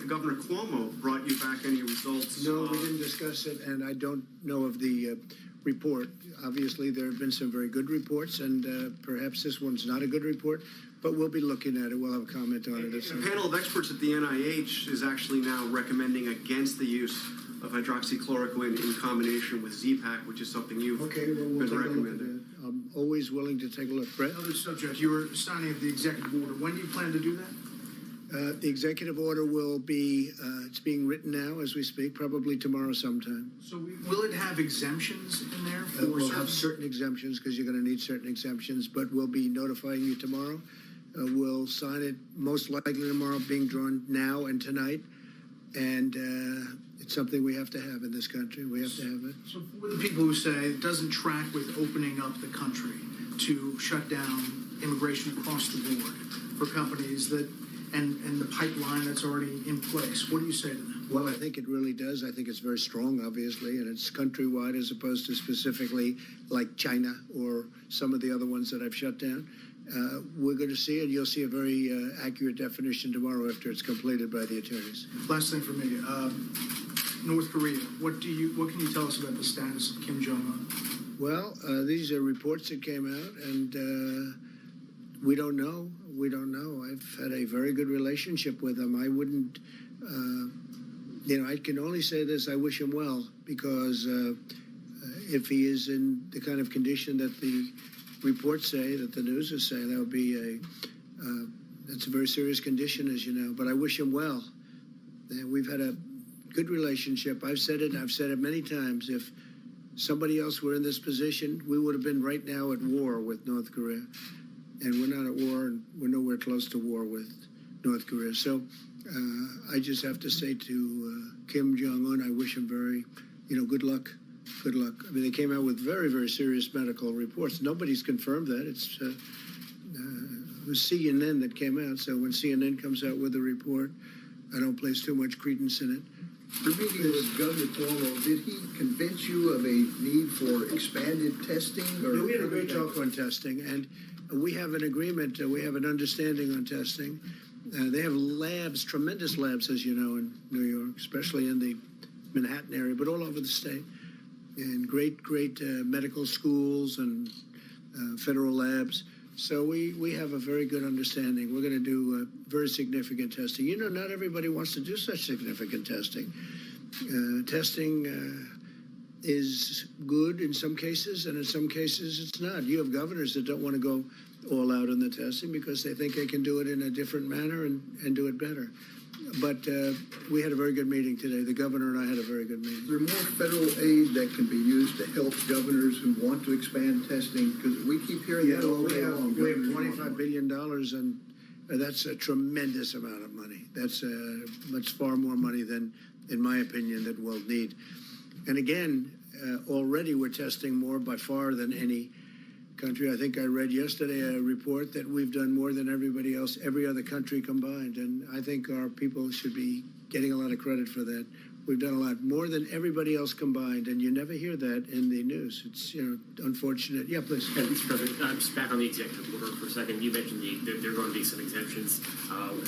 Governor Cuomo brought you back any results. No, we didn't discuss it, and I don't know of the report. Obviously, there have been some very good reports, and perhaps this one's not a good report, but we'll be looking at it. We'll have a comment on it. A panel of experts at the NIH is actually now recommending against the use of hydroxychloroquine in combination with Z-Pak, which is something you've we'll been take recommending. A look at it. I'm always willing to take a look. Brett? Another subject, you were signing of the executive order. When do you plan to do that? The executive order will be, it's being written now as we speak, probably tomorrow sometime. So will it have exemptions in there? We'll have certain exemptions because you're going to need certain exemptions, but we'll be notifying you tomorrow. We'll sign it most likely tomorrow, being drawn now and tonight. And it's something we have to have in this country. We have to have it. So for the people who say it doesn't track with opening up the country to shut down immigration across the board for companies that and the pipeline that's already in place, what do you say to them? Well, I think it really does. I think it's very strong, obviously, and it's countrywide as opposed to specifically like China or some of the other ones that I've shut down. We're going to see it. You'll see a very accurate definition tomorrow after it's completed by the attorneys. Last thing for me, North Korea. What can you tell us about the status of Kim Jong-un? Well, these are reports that came out, and we don't know. We don't know. I've had a very good relationship with him. I wouldn't, I can only say this. I wish him well, because if he is in the kind of condition that the reports say, that the news is saying, that would be that's a very serious condition, as you know. But I wish him well. And we've had a good relationship. I've said it many times. If somebody else were in this position, we would have been right now at war with North Korea. And we're not at war, and we're nowhere close to war with North Korea. So I just have to say to Kim Jong-un, I wish him very, good luck. Good luck. I mean, they came out with very, very serious medical reports. Nobody's confirmed that. It was CNN that came out. So when CNN comes out with a report, I don't place too much credence in it. Your meeting with Governor Cuomo, did he convince you of a need for expanded testing? No, we had a great talk on testing, and we have an agreement. We have an understanding on testing. They have labs, tremendous labs, as you know, in New York, especially in the Manhattan area, but all over the state. And great medical schools and federal labs. So we have a very good understanding. We're going to do very significant testing. Not everybody wants to do such significant testing. Testing is good in some cases, and in some cases it's not. You have governors that don't want to go all out in the testing because they think they can do it in a different manner and do it better. But we had a very good meeting today. The governor and I had a very good meeting. Is there more federal aid that can be used to help governors who want to expand testing? Because we keep hearing that all day long. We have $25 billion, and that's a tremendous amount of money. That's much far more money than, in my opinion, that we'll need. And again, already we're testing more by far than any country. I think I read yesterday a report that we've done more than everybody else, every other country combined. And I think our people should be getting a lot of credit for that. We've done a lot more than everybody else combined, and you never hear that in the news. It's unfortunate. Yeah, please. Mr. President, I'm just back on the executive order for a second. You mentioned there are going to be some exemptions.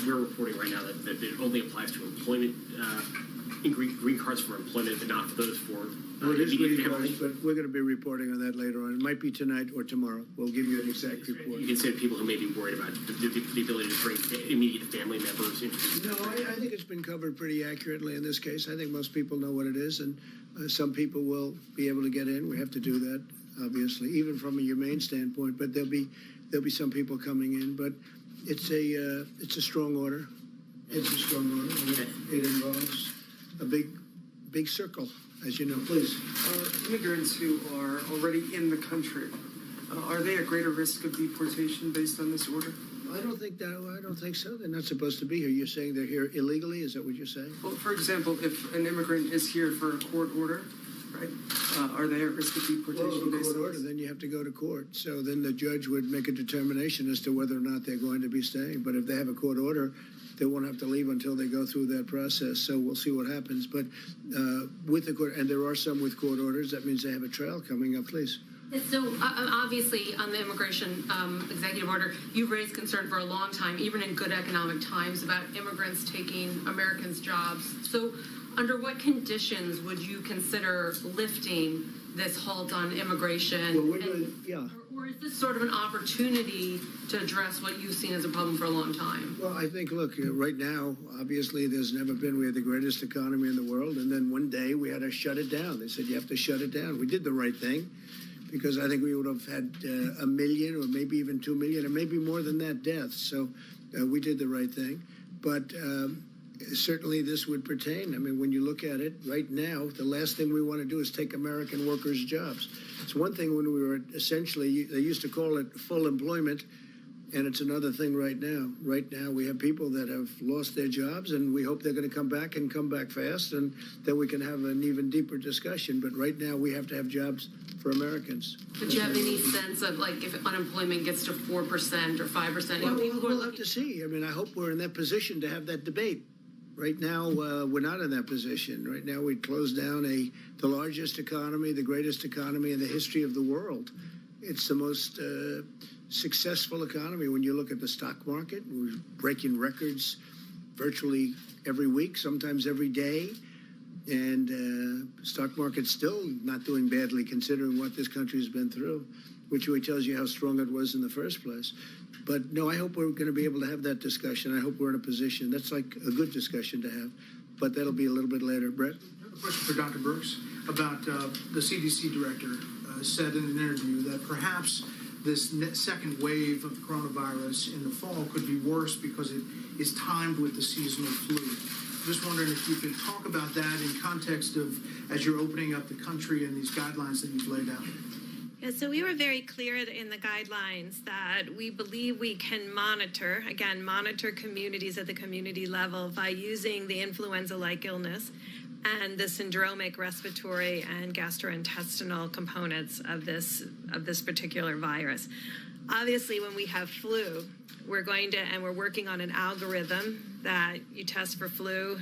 We're reporting right now that it only applies to employment, green cards for employment, but not for those for immediate family. But we're going to be reporting on that later on. It might be tonight or tomorrow. We'll give you an exact report. You can say to people who may be worried about the ability to bring immediate family members into this. No, I think it's been covered pretty accurately in this case. I think most people know what it is, and some people will be able to get in. We have to do that, obviously, even from a humane standpoint. But there'll be some people coming in. But it's a strong order. It's a strong order. It involves a big circle, as you know. Please. Immigrants who are already in the country, are they at greater risk of deportation based on this order? I don't think so. They're not supposed to be here. You're saying they're here illegally? Is that what you're saying? Well, for example, if an immigrant is here for a court order right? Are they at risk of deportation? Well, if a court order, then you have to go to court. So then the judge would make a determination as to whether or not they're going to be staying. But if they have a court order, they won't have to leave until they go through that process. So we'll see what happens. But with the court, and there are some with court orders, that means they have a trial coming up. Please. So obviously on the immigration executive order, you've raised concern for a long time, even in good economic times, about immigrants taking Americans' jobs. So under what conditions would you consider lifting this halt on immigration? Well, or is this sort of an opportunity to address what you've seen as a problem for a long time? Well, I think, look, right now, obviously, we had the greatest economy in the world, and then one day we had to shut it down. They said, you have to shut it down. We did the right thing, because I think we would have had 1 million or maybe even 2 million, or maybe more than that deaths. So we did the right thing. But certainly this would pertain. I mean, when you look at it right now, the last thing we want to do is take American workers' jobs. It's one thing when we were essentially, they used to call it full employment, and it's another thing right now. Right now, we have people that have lost their jobs, and we hope they're going to come back and come back fast, and then we can have an even deeper discussion. But right now, we have to have jobs for Americans. But do you have any sense of, like, if unemployment gets to 4% or 5%? Well, we'll have to see. I mean, I hope we're in that position to have that debate. Right now, we're not in that position. Right now, we closed down the largest economy, the greatest economy in the history of the world. It's the most successful economy. When you look at the stock market, we're breaking records virtually every week, sometimes every day. And stock market's still not doing badly considering what this country's been through, which really tells you how strong it was in the first place. But no, I hope we're going to be able to have that discussion. I hope we're in a position. That's like a good discussion to have, but that'll be a little bit later. Brett? I have a question for Dr. Birx about the CDC director said in an interview that perhaps this second wave of the coronavirus in the fall could be worse because it is timed with the seasonal flu. Just wondering if you could talk about that in context of as you're opening up the country and these guidelines that you've laid out. Yeah, so we were very clear in the guidelines that we believe we can monitor communities at the community level by using the influenza-like illness and the syndromic respiratory and gastrointestinal components of this particular virus. Obviously, when we have flu, we're working on an algorithm that you test for flu,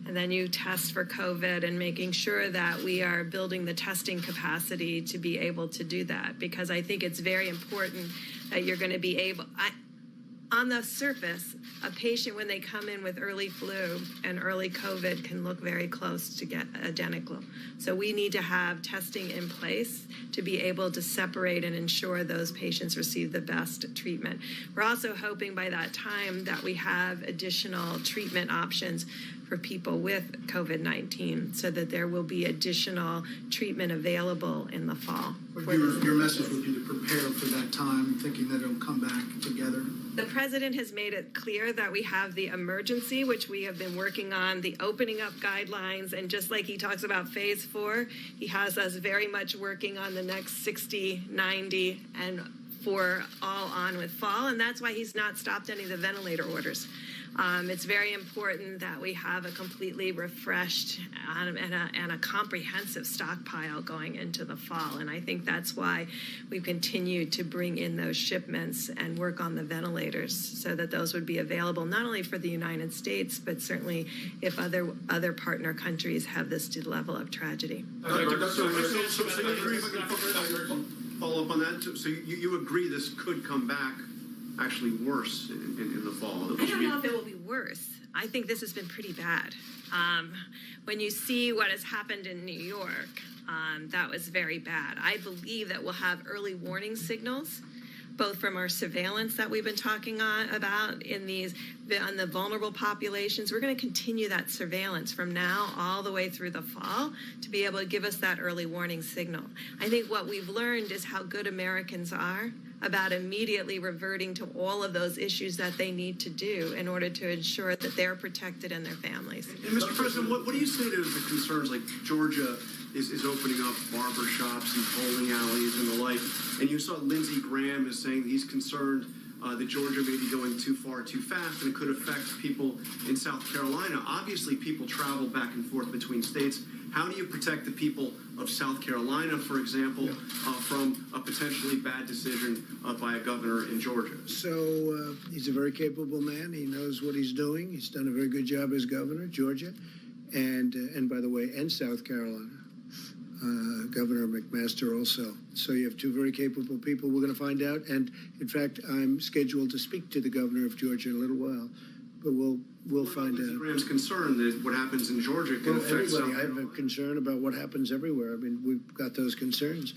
and then you test for COVID, and making sure that we are building the testing capacity to be able to do that. Because I think it's very important that you're going to be able, on the surface, a patient when they come in with early flu and early COVID can look very close to get identical. So we need to have testing in place to be able to separate and ensure those patients receive the best treatment. We're also hoping by that time that we have additional treatment options for people with COVID-19 so that there will be additional treatment available in the fall. Your message would be to prepare for that time, thinking that it'll come back together. The president has made it clear that we have the emergency, which we have been working on, the opening up guidelines, and just like he talks about phase 4, he has us very much working on the next 60, 90, and for all on with fall, and that's why he's not stopped any of the ventilator orders. It's very important that we have a completely refreshed and a comprehensive stockpile going into the fall. And I think that's why we've continued to bring in those shipments and work on the ventilators so that those would be available not only for the United States, but certainly if other partner countries have this level of tragedy. Follow up on that. So you agree this could come back actually worse in the fall? I don't know if it will be worse. I think this has been pretty bad. When you see what has happened in New York, that was very bad. I believe that we'll have early warning signals, both from our surveillance that we've been talking about on the vulnerable populations. We're going to continue that surveillance from now all the way through the fall to be able to give us that early warning signal. I think what we've learned is how good Americans are about immediately reverting to all of those issues that they need to do in order to ensure that they're protected and their families. And Mr. President, what do you say to the concerns like Georgia is opening up barber shops and bowling alleys and the like? And you saw Lindsey Graham is saying he's concerned that Georgia may be going too far too fast, and it could affect people in South Carolina. Obviously, people travel back and forth between states. How do you protect the people of South Carolina, for example, from a potentially bad decision by a governor in Georgia? So he's a very capable man. He knows what he's doing. He's done a very good job as governor, Georgia, and by the way, and South Carolina. Governor McMaster also. So you have two very capable people. We're going to find out. And in fact, I'm scheduled to speak to the governor of Georgia in a little while. But we'll find out. Graham's concern that what happens in Georgia can affect South Carolina. I have a concern about what happens everywhere. I mean, we've got those concerns.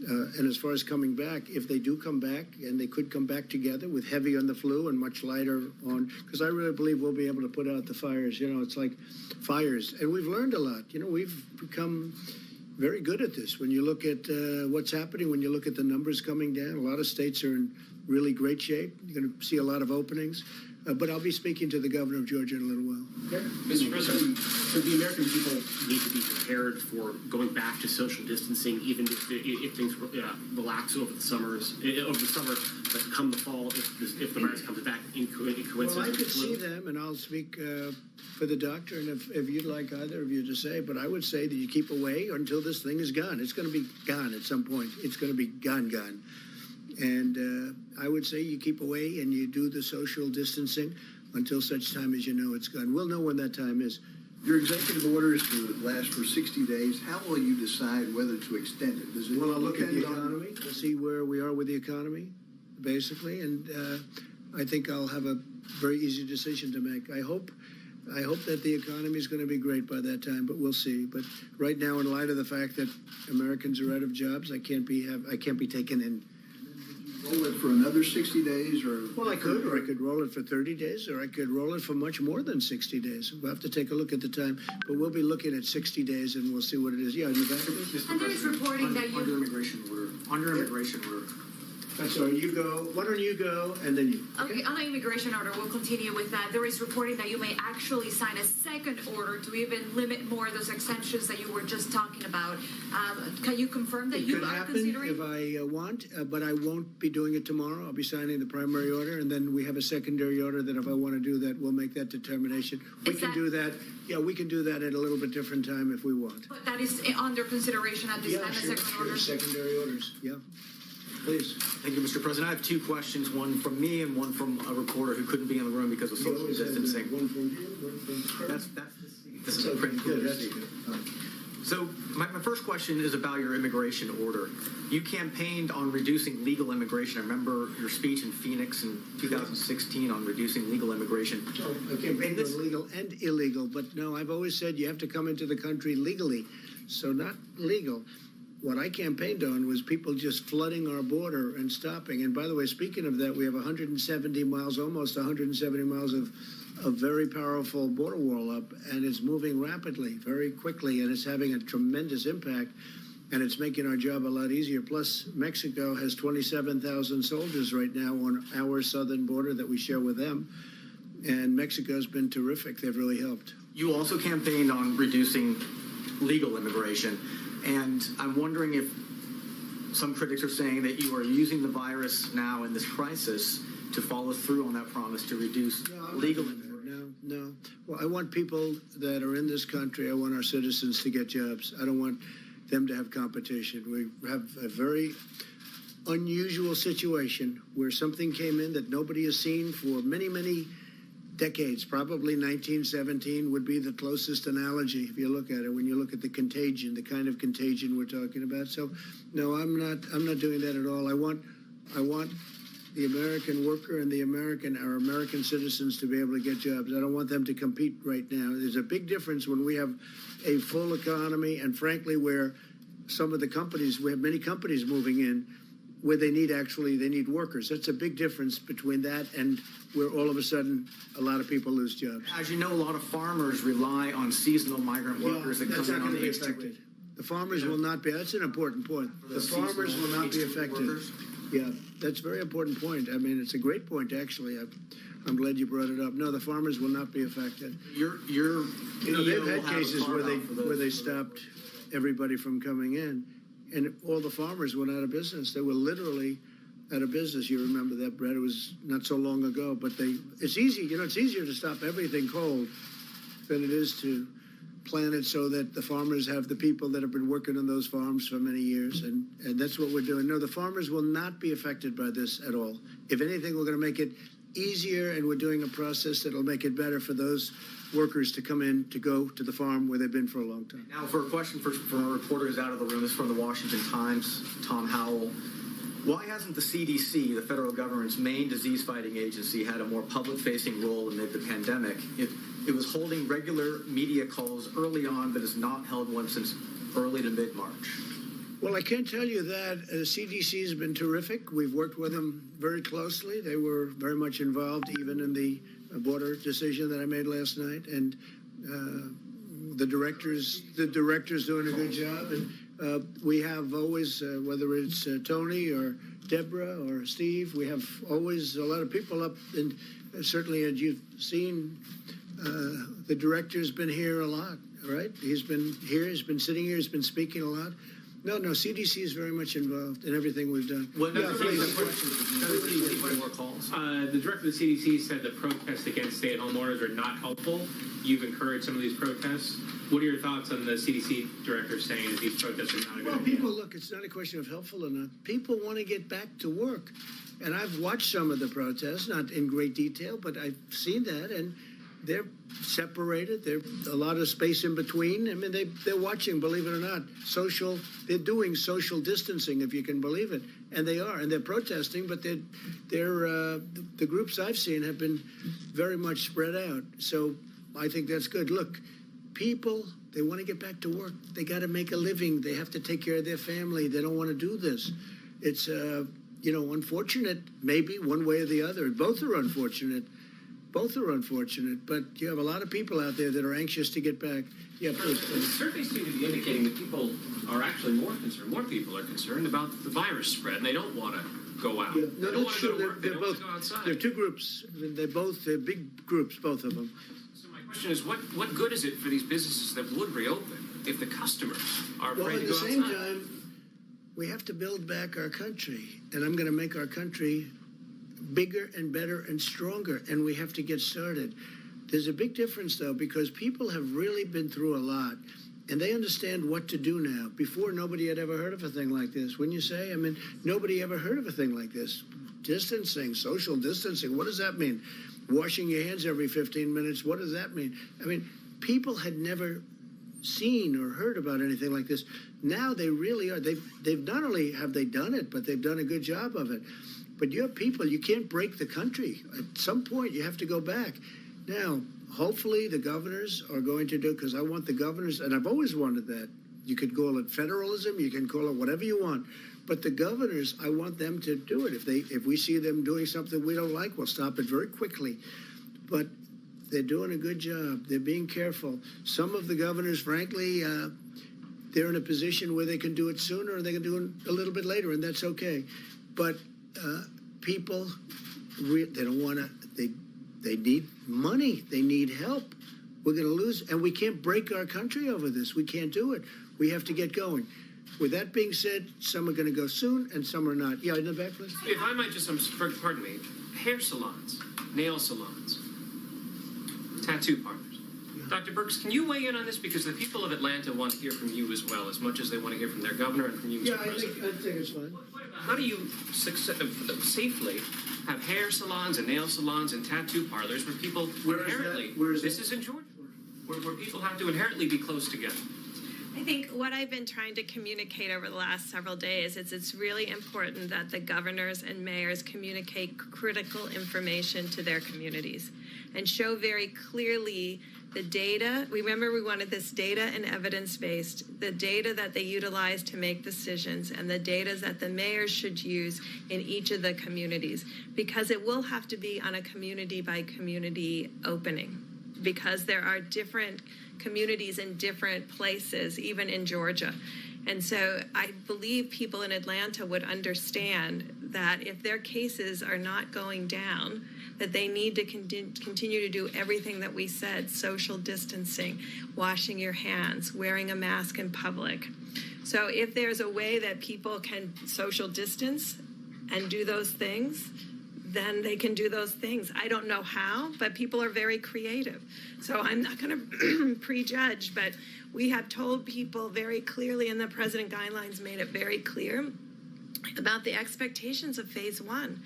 And as far as coming back, if they do come back, and they could come back together with heavy on the flu and much lighter on, because I really believe we'll be able to put out the fires. You know, it's like fires. And we've learned a lot. You know, we've become very good at this. When you look at what's happening, when you look at the numbers coming down, a lot of states are in really great shape. You're going to see a lot of openings. But I'll be speaking to the governor of Georgia in a little while. Mr. President, so the American people need to be prepared for going back to social distancing, even if things relax over the summer, but come the fall, if the virus comes back in coincidence. Well, I could see them, and I'll speak for the doctor, and if you'd like either of you to say, but I would say that you keep away until this thing is gone. It's going to be gone at some point. It's going to be gone. And I would say you keep away and you do the social distancing until such time as you know it's gone. We'll know when that time is. Your executive order is to last for 60 days. How will you decide whether to extend it? Does it Well, I'll look at the economy. We'll see where we are with the economy, basically. And I think I'll have a very easy decision to make. I hope that the economy is going to be great by that time, but we'll see. But right now, in light of the fact that Americans are out of jobs, I can't be taken in. Roll it for another 60 days, or I could roll it for 30 days, or I could roll it for much more than 60 days. We'll have to take a look at the time, but we'll be looking at 60 days, and we'll see what it is. Yeah, you back with this? And there is reporting that under immigration order. I'm sorry, you go. Why don't you go, and then you. Okay, on the immigration order, we'll continue with that. There is reporting that you may actually sign a second order to even limit more of those exemptions that you were just talking about. Can you confirm that you are considering? It could happen if I want, but I won't be doing it tomorrow. I'll be signing the primary order, and then we have a secondary order that if I want to do that, we'll make that determination. We can do that. Yeah, we can do that at a little bit different time if we want. But that is under consideration at this time, sure, a second order? Secondary orders, yeah. Please. Thank you, Mr. President. I have two questions, one from me and one from a reporter who couldn't be in the room because of social distancing. One from you, one from her. This is a pretty good. So my first question is about your immigration order. You campaigned on reducing legal immigration. I remember your speech in Phoenix in 2016 on reducing legal immigration. I campaigned on legal and illegal, but no, I've always said you have to come into the country legally, so not legal. What I campaigned on was people just flooding our border and stopping. And by the way, speaking of that, we have 170 miles, almost 170 miles of very powerful border wall up, and it's moving rapidly, very quickly, and it's having a tremendous impact, and it's making our job a lot easier. Plus, Mexico has 27,000 soldiers right now on our southern border that we share with them, and Mexico's been terrific. They've really helped. You also campaigned on reducing legal immigration. And I'm wondering if some critics are saying that you are using the virus now in this crisis to follow through on that promise to reduce legal immigration. No. Well, I want people that are in this country, I want our citizens to get jobs. I don't want them to have competition. We have a very unusual situation where something came in that nobody has seen for many, many decades. Probably 1917 would be the closest analogy if you look at it, when you look at the contagion, the kind of contagion we're talking about. So no, I'm not doing that at all. I want the American worker and our American citizens to be able to get jobs. I don't want them to compete right now. There's a big difference when we have a full economy, and frankly where some of the companies, we have many companies moving in where they need workers. That's a big difference between that and where all of a sudden a lot of people lose jobs. As you know, a lot of farmers rely on seasonal migrant workers that come in on the affected. The farmers will not be. That's an important point. The farmers will not be affected. Yeah, that's a very important point. I mean, it's a great point, actually. I'm glad you brought it up. No, the farmers will not be affected. They've had cases where they stopped everybody from coming in, and all the farmers went out of business. They were literally out of business. You remember that, Brett? It was not so long ago. But it's easy. It's easier to stop everything cold than it is to plan it so that the farmers have the people that have been working on those farms for many years. And that's what we're doing. No, the farmers will not be affected by this at all. If anything, we're going to make it easier, and we're doing a process that will make it better for those workers to come in, to go to the farm where they've been for a long time. Now, for a question for our reporters out of the room, this is from the Washington Times, Tom Howell. Why hasn't the CDC, the federal government's main disease-fighting agency, had a more public-facing role amid the pandemic? It was holding regular media calls early on, but has not held one since early to mid-March. Well, I can't tell you that. The CDC has been terrific. We've worked with them very closely. They were very much involved even in the border decision that I made last night. And the director's doing a good job. And we have always, whether it's Tony or Deborah or Steve, we have always a lot of people up. And certainly, as you've seen, the director's been here a lot, right? He's been here, he's been sitting here, he's been speaking a lot. No, CDC is very much involved in everything we've done. More calls. The director of the CDC said the protests against stay-at-home orders are not helpful. You've encouraged some of these protests. What are your thoughts on the CDC director saying that these protests are not a good idea? Well, people, look, it's not a question of helpful or not. People want to get back to work. And I've watched some of the protests, not in great detail, but I've seen that, and they're separated. There's a lot of space in between. I mean, they're watching, believe it or not, they're doing social distancing, if you can believe it. And they are, and they're protesting, but the groups I've seen have been very much spread out. So I think that's good. Look, people, they want to get back to work. They got to make a living. They have to take care of their family. They don't want to do this. It's, unfortunate, maybe one way or the other. Both are unfortunate. But you have a lot of people out there that are anxious to get back. Yeah, please. The surveys seem to be indicating that people are actually more concerned. More people are concerned about the virus spread, and they don't want to go out. Yeah, they don't want to go to work. They don't want to go outside. They're two groups. They're big groups, both of them. So my question is, what good is it for these businesses that would reopen if the customers are afraid to go outside? Well, at the same time, we have to build back our country, and I'm going to make our country bigger and better and stronger, and we have to get started. There's a big difference, though, because people have really been through a lot, and they understand what to do now. Before, nobody had ever heard of a thing like this, wouldn't you say? I mean, nobody ever heard of a thing like this. Distancing, social distancing, what does that mean? Washing your hands every 15 minutes, what does that mean? I mean, people had never seen or heard about anything like this. Now they really are. They've not only have they done it, but they've done a good job of it. But you have people, you can't break the country. At some point, you have to go back. Now, hopefully the governors are going to do, because I want the governors, and I've always wanted that. You could call it federalism, you can call it whatever you want. But the governors, I want them to do it. If we see them doing something we don't like, we'll stop it very quickly. But they're doing a good job. They're being careful. Some of the governors, frankly, they're in a position where they can do it sooner or they can do it a little bit later, and that's okay. But people, they don't want to, they need money. They need help. We're going to lose, and we can't break our country over this. We can't do it. We have to get going. With that being said, some are going to go soon and some are not. Yeah, in the back, please. If I might just, pardon me, hair salons, nail salons, tattoo parlors. Dr. Birx, can you weigh in on this? Because the people of Atlanta want to hear from you as well, as much as they want to hear from their governor and from you, Mr. President. I think it's fine. How do you safely have hair salons and nail salons and tattoo parlors where people this is in Georgia, where people have to inherently be close together? I think what I've been trying to communicate over the last several days is it's really important that the governors and mayors communicate critical information to their communities and show very clearly the data. Remember, we wanted this data and evidence-based, the data that they utilize to make decisions and the data that the mayors should use in each of the communities, because it will have to be on a community-by-community opening, because there are different communities in different places, even in Georgia. And so I believe people in Atlanta would understand that if their cases are not going down, that they need to continue to do everything that we said: social distancing, washing your hands, wearing a mask in public. So if there's a way that people can social distance and do those things, then they can do those things. I don't know how, but people are very creative. So I'm not going to prejudge, but we have told people very clearly, and the president guidelines made it very clear about the expectations of phase one.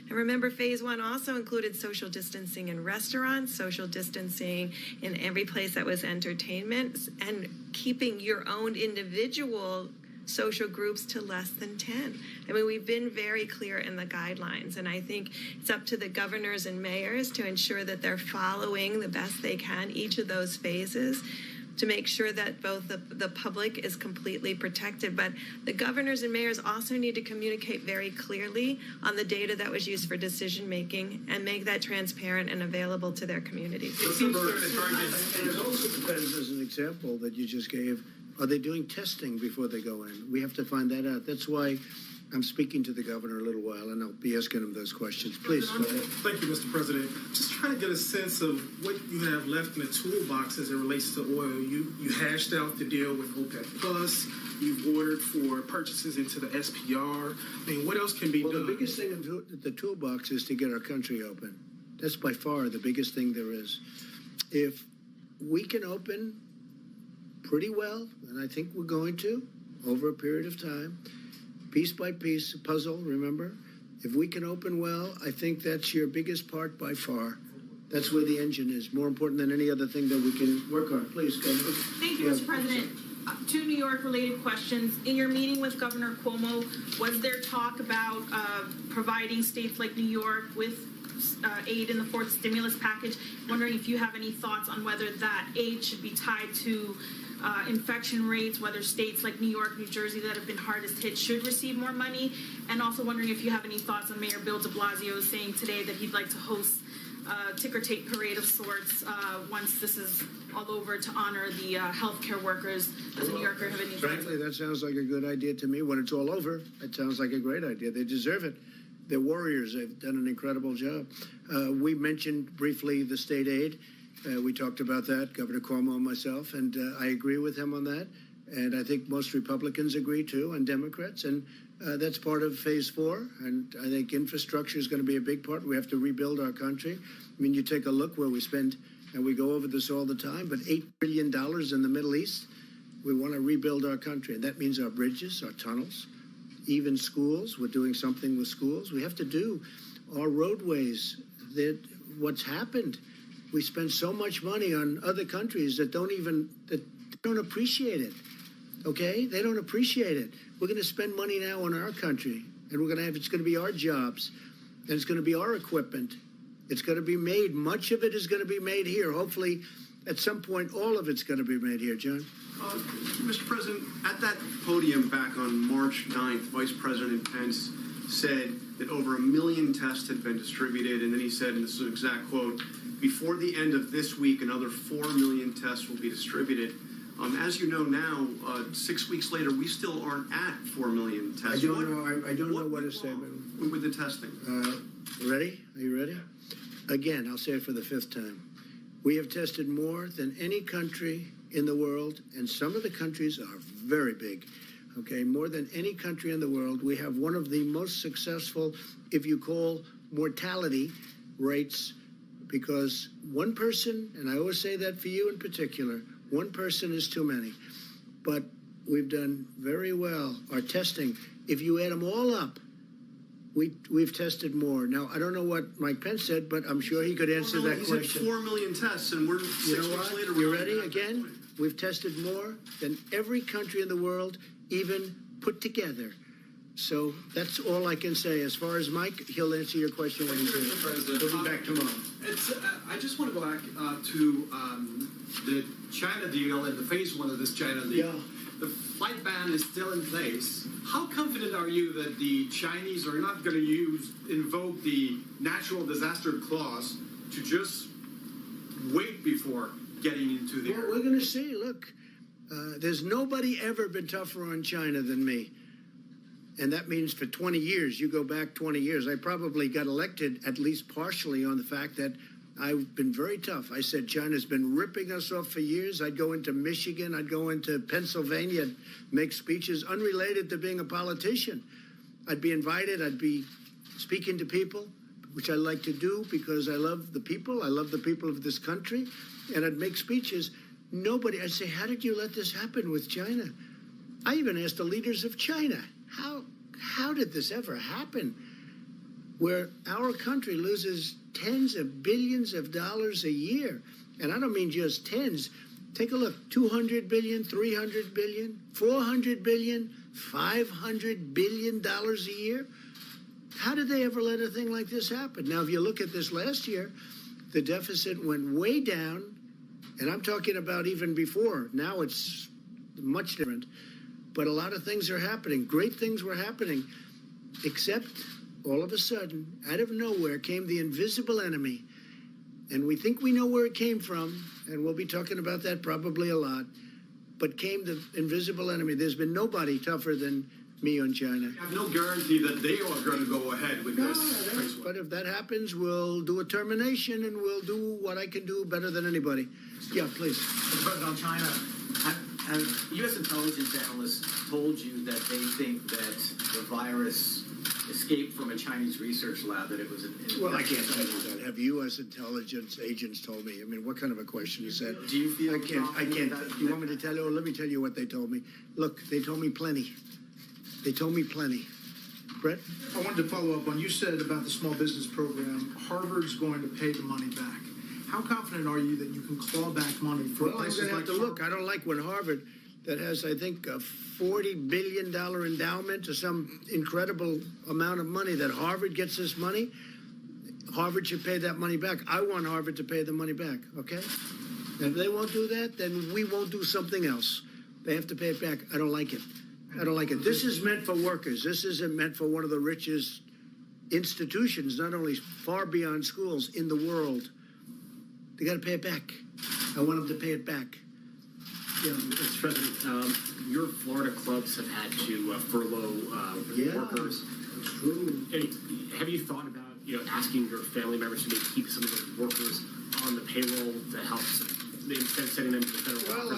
And remember, phase one also included social distancing in restaurants, social distancing in every place that was entertainment, and keeping your own individual social groups to less than 10. I mean, we've been very clear in the guidelines, and I think it's up to the governors and mayors to ensure that they're following the best they can each of those phases to make sure that both the public is completely protected. But the governors and mayors also need to communicate very clearly on the data that was used for decision making and make that transparent and available to their communities. And it also depends, as an example that you just gave, are they doing testing before they go in? We have to find that out. That's why I'm speaking to the governor a little while, and I'll be asking him those questions. Please, go ahead. Thank you, Mr. President. Just trying to get a sense of what you have left in the toolbox as it relates to oil. You hashed out the deal with OPEC+. You've ordered for purchases into the SPR. I mean, what else can be done? The biggest thing in the toolbox is to get our country open. That's by far the biggest thing there is. If we can open pretty well, and I think we're going to, over a period of time, piece by piece, a puzzle, remember? If we can open well, I think that's your biggest part by far. That's where the engine is, more important than any other thing that we can work on. Please, go ahead. Thank you, Mr. President. Two New York-related questions. In your meeting with Governor Cuomo, was there talk about providing states like New York with aid in the fourth stimulus package? I'm wondering if you have any thoughts on whether that aid should be tied to infection rates, whether states like New York, New Jersey that have been hardest hit should receive more money, and also wondering if you have any thoughts on Mayor Bill de Blasio saying today that he'd like to host a ticker tape parade of sorts once this is all over to honor the healthcare workers. As a New Yorker, have any thoughts? Frankly, that sounds like a good idea to me. When it's all over, it sounds like a great idea. They deserve it. They're warriors. They've done an incredible job. We mentioned briefly the state aid. We talked about that, Governor Cuomo and myself, and I agree with him on that. And I think most Republicans agree, too, and Democrats. And that's part of phase four. And I think infrastructure is going to be a big part. We have to rebuild our country. I mean, you take a look where we spend, and we go over this all the time, but $8 billion in the Middle East. We want to rebuild our country. And that means our bridges, our tunnels, even schools. We're doing something with schools. We have to do our roadways. What's happened? We spend so much money on other countries that don't appreciate it. Okay? They don't appreciate it. We're going to spend money now on our country, and it's going to be our jobs, and it's going to be our equipment. It's going to be made. Much of it is going to be made here. Hopefully, at some point, all of it's going to be made here. John? Mr. President, at that podium back on March 9th, Vice President Pence said that over 1 million tests had been distributed, and then he said, and this is an exact quote, before the end of this week, another 4 million tests will be distributed. As you know now, 6 weeks later, we still aren't at 4 million tests. I don't know what to say. With the testing. Ready? Are you ready? Again, I'll say it for the 5th time. We have tested more than any country in the world, and some of the countries are very big. Okay, more than any country in the world. We have one of the most successful, if you call mortality rates, because one person, and I always say that for you in particular, one person is too many. But we've done very well. Our testing, if you add them all up, we've tested more. Now, I don't know what Mike Pence said, but I'm sure he could answer that question. He said 4 million tests, and we're 6 weeks later. You ready? Again, we've tested more than every country in the world, even put together. So that's all I can say. As far as Mike, he'll answer your question when he's here. We'll be back tomorrow. I just want to go back to the China deal and the phase one of this China deal. Yeah. The flight ban is still in place. How confident are you that the Chinese are not going to invoke the natural disaster clause to just wait before getting into the... Well, we're going to see. Look, there's nobody ever been tougher on China than me. And that means for 20 years, you go back 20 years, I probably got elected at least partially on the fact that I've been very tough. I said China's been ripping us off for years. I'd go into Michigan, I'd go into Pennsylvania, make speeches unrelated to being a politician. I'd be invited. I'd be speaking to people, which I like to do because I love the people. I love the people of this country. And I'd make speeches. I'd say, how did you let this happen with China? I even asked the leaders of China, how did this ever happen? Where our country loses tens of billions of dollars a year. And I don't mean just tens. Take a look, 200 billion, 300 billion, 400 billion, $500 billion a year. How did they ever let a thing like this happen? Now, if you look at this last year, the deficit went way down, and I'm talking about even before. Now it's much different. But a lot of things are happening. Great things were happening, except all of a sudden, out of nowhere, came the invisible enemy. And we think we know where it came from, and we'll be talking about that probably a lot. But came the invisible enemy. There's been nobody tougher than me on China. You have no guarantee that they are going to go ahead with this. But if that happens, we'll do a termination, and we'll do what I can do better than anybody. Yeah, please. Mr. President, on China, have U.S. intelligence analysts told you that they think that the virus escaped from a Chinese research lab, that it was Well, I can't tell you that. Have U.S. intelligence agents told me? I mean, what kind of a question is that? Do you feel I can't. You want me to tell you? Or let me tell you what they told me. Look, they told me plenty. They told me plenty. Brett? I wanted to follow up on, you said about the small business program, Harvard's going to pay the money back. How confident are you that you can claw back money for places like Harvard? Look, I don't like when Harvard, that has, I think, a $40 billion endowment or some incredible amount of money, that Harvard gets this money. Harvard should pay that money back. I want Harvard to pay the money back, okay? And if they won't do that, then we won't do something else. They have to pay it back. I don't like it. I don't like it. This is meant for workers. This isn't meant for one of the richest institutions, not only far beyond schools, in the world. They got to pay it back. I want them to pay it back. Yeah, Mr. President, your Florida clubs have had to furlough workers. True. Have you thought about asking your family members to maybe keep some of those workers on the payroll to help, instead of sending them to the federal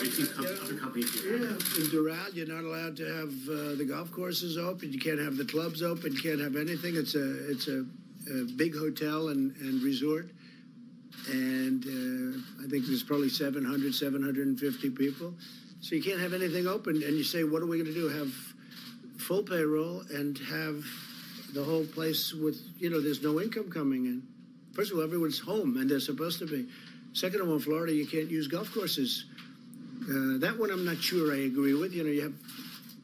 other companies do that? Yeah, in Doral, you're not allowed to have the golf courses open. You can't have the clubs open. You can't have anything. It's a big hotel and resort. And I think there's probably 750 people. So you can't have anything open. And you say, what are we going to do? Have full payroll and have the whole place with, there's no income coming in. First of all, everyone's home, and they're supposed to be. Second of all, in Florida, you can't use golf courses. That one I'm not sure I agree with. You have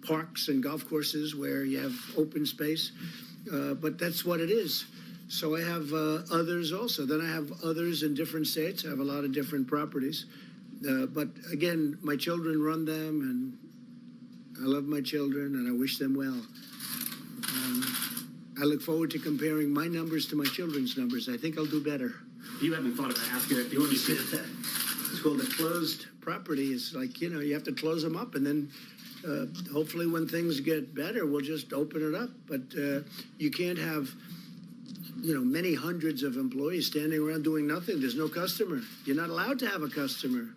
parks and golf courses where you have open space. But that's what it is. So I have others also. Then I have others in different states. I have a lot of different properties. But again, my children run them, and I love my children, and I wish them well. I look forward to comparing my numbers to my children's numbers. I think I'll do better. You haven't thought about asking that. You understand that? It's called a closed property. It's like, you have to close them up, and then hopefully when things get better, we'll just open it up. But you can't have many hundreds of employees standing around doing nothing. There's no customer. You're not allowed to have a customer.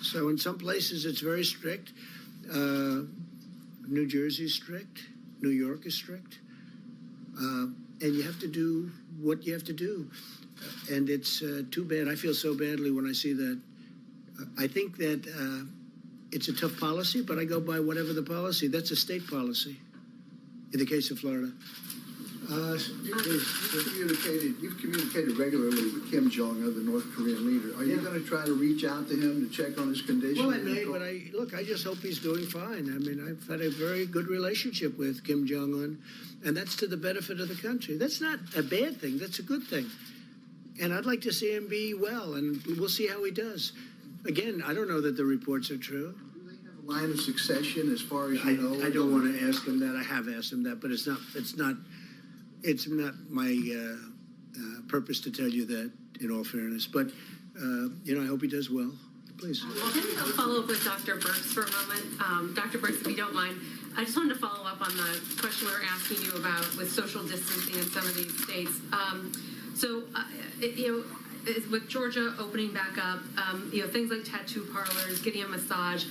So in some places it's very strict. New Jersey's strict. New York is strict. And you have to do what you have to do. And it's too bad. I feel so badly when I see that. I think that it's a tough policy, but I go by whatever the policy. That's a state policy in the case of Florida. You've communicated regularly with Kim Jong-un, the North Korean leader. Are you going to try to reach out to him to check on his condition? Well, I may, but I just hope he's doing fine. I mean, I've had a very good relationship with Kim Jong-un, and that's to the benefit of the country. That's not a bad thing. That's a good thing. And I'd like to see him be well, and we'll see how he does. Again, I don't know that the reports are true. Do they have a line of succession as far as you know? I don't want to ask him that. I have asked him that, but it's not my purpose to tell you that, in all fairness. But, I hope he does well. Please. Well, maybe I'll follow up with Dr. Birx for a moment. Dr. Birx, if you don't mind, I just wanted to follow up on the question we were asking you about with social distancing in some of these states. With Georgia opening back up, things like tattoo parlors, getting a massage,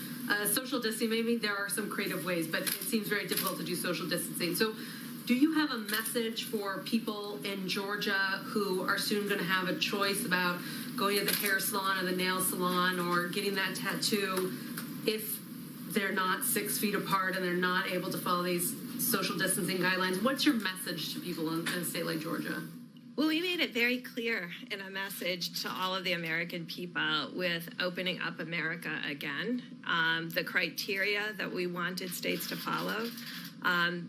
social distancing, maybe there are some creative ways, but it seems very difficult to do social distancing. So Do you have a message for people in Georgia who are soon going to have a choice about going to the hair salon or the nail salon or getting that tattoo if they're not 6 feet apart and they're not able to follow these social distancing guidelines? What's your message to people in a state like Georgia? Well, we made it very clear in a message to all of the American people with opening up America again, the criteria that we wanted states to follow.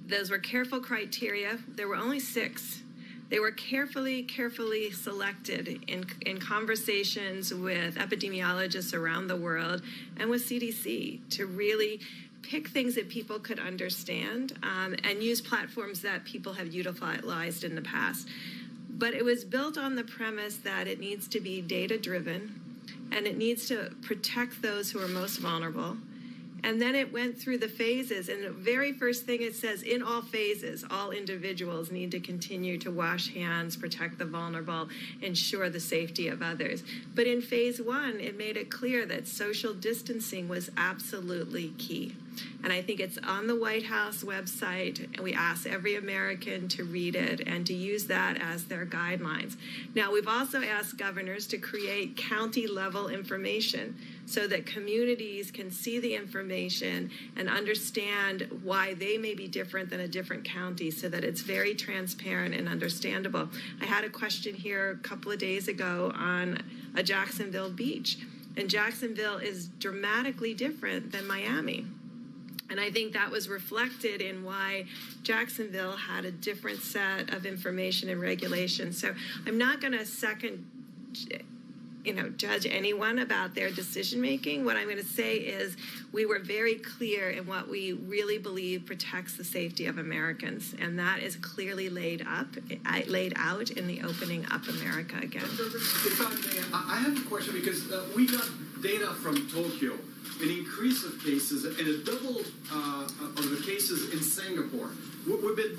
Those were careful criteria. There were only 6. They were carefully selected in conversations with epidemiologists around the world and with CDC to really pick things that people could understand and use platforms that people have utilized in the past. But it was built on the premise that it needs to be data-driven and it needs to protect those who are most vulnerable. And then it went through the phases. And the very first thing it says, in all phases, all individuals need to continue to wash hands, protect the vulnerable, ensure the safety of others. But in phase 1, it made it clear that social distancing was absolutely key. And I think it's on the White House website, and we ask every American to read it and to use that as their guidelines. Now, we've also asked governors to create county-level information so that communities can see the information and understand why they may be different than a different county so that it's very transparent and understandable. I had a question here a couple of days ago on a Jacksonville beach, and Jacksonville is dramatically different than Miami. And I think that was reflected in why Jacksonville had a different set of information and regulations. So I'm not going to judge anyone about their decision making. What I'm going to say is we were very clear in what we really believe protects the safety of Americans, and that is clearly laid out in the Opening Up America again. If I may, I have a question because we got data from Tokyo, an increase of cases and a double of the cases in Singapore. We've been,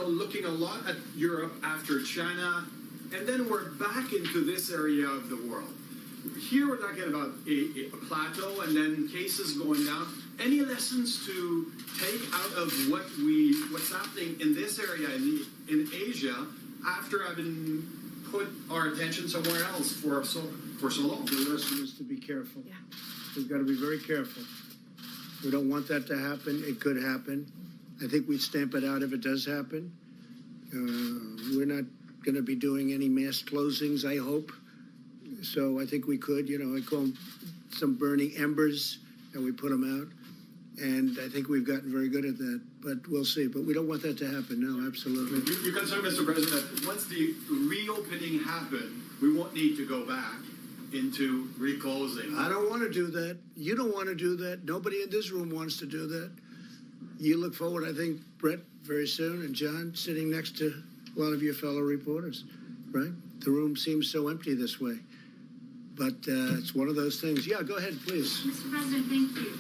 looking a lot at Europe after China, and then we're back into this area of the world. Here we're talking about a plateau and then cases going down. Any lessons to take out of what's happening in this area in Asia after having put our attention somewhere else for so long? The lesson is to be careful. Yeah. We've got to be very careful. We don't want that to happen. It could happen. I think we'd stamp it out if it does happen. We're not going to be doing any mass closings, I hope. So I think we could, I call them some burning embers, and we put them out. And I think we've gotten very good at that, but we'll see. But we don't want that to happen, no, absolutely. You're concerned, Mr. President, that once the reopening happens, we won't need to go back into reclosing. I don't want to do that. You don't want to do that. Nobody in this room wants to do that. You look forward, I think, Brett, very soon, and John, sitting next to a lot of your fellow reporters, right? The room seems so empty this way. But it's one of those things. Yeah, go ahead, please. Mr. President, thank you.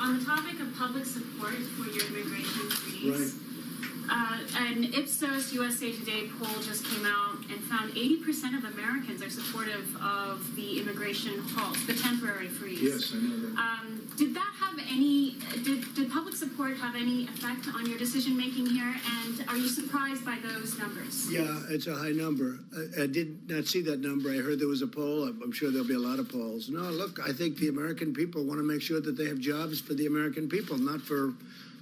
On the topic of public support for your immigration freeze, an Ipsos USA Today poll just came out and found 80% of Americans are supportive of the immigration halt, the temporary freeze. Yes, I know that. Did that have any? Did public support have any effect on your decision making here? And are you surprised by those numbers? Yeah, it's a high number. I did not see that number. I heard there was a poll. I'm sure there'll be a lot of polls. No, look, I think the American people want to make sure that they have jobs for the American people, not for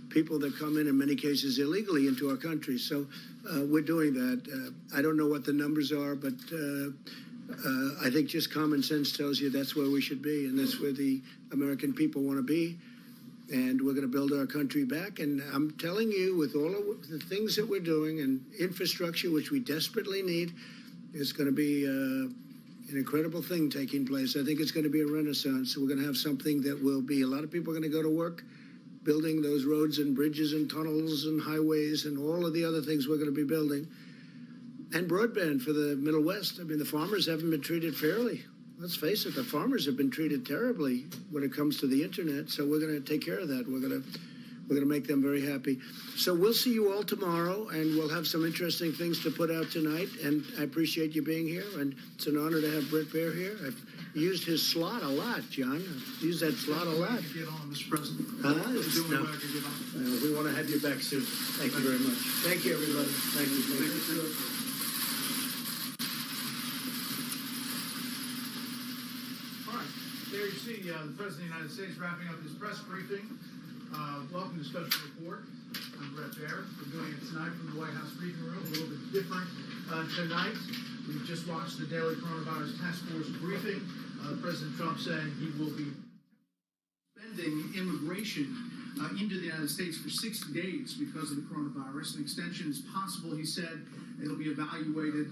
people that come in many cases illegally into our country. So we're doing that. I don't know what the numbers are, but I think just common sense tells you that's where we should be, and that's where the American people want to be. And we're going to build our country back. And I'm telling you, with all of the things that we're doing and infrastructure, which we desperately need, it's going to be an incredible thing taking place. I think it's going to be a renaissance. We're going to have something that will be, a lot of people are going to go to work building those roads and bridges and tunnels and highways and all of the other things we're going to be building. And broadband for the Middle West. I mean, the farmers haven't been treated fairly. Let's face it, the farmers have been treated terribly when it comes to the internet. So we're going to take care of that. We're We're going to make them very happy. So we'll see you all tomorrow, and we'll have some interesting things to put out tonight. And I appreciate you being here, and it's an honor to have Brett Baer here. I've used his slot a lot, John. I've used that slot a lot. Get on, Mr. President. We want to have you back soon. Thank you very much. Thank you, everybody. Thank you. All right, there you see the President of the United States wrapping up his press briefing. Welcome to Special Report. I'm Brett Baer. We're doing it tonight from the White House briefing room, a little bit different tonight. We've just watched the daily coronavirus task force briefing. President Trump saying he will be suspending immigration into the United States for 60 days because of the coronavirus. An extension is possible, he said. It'll be evaluated.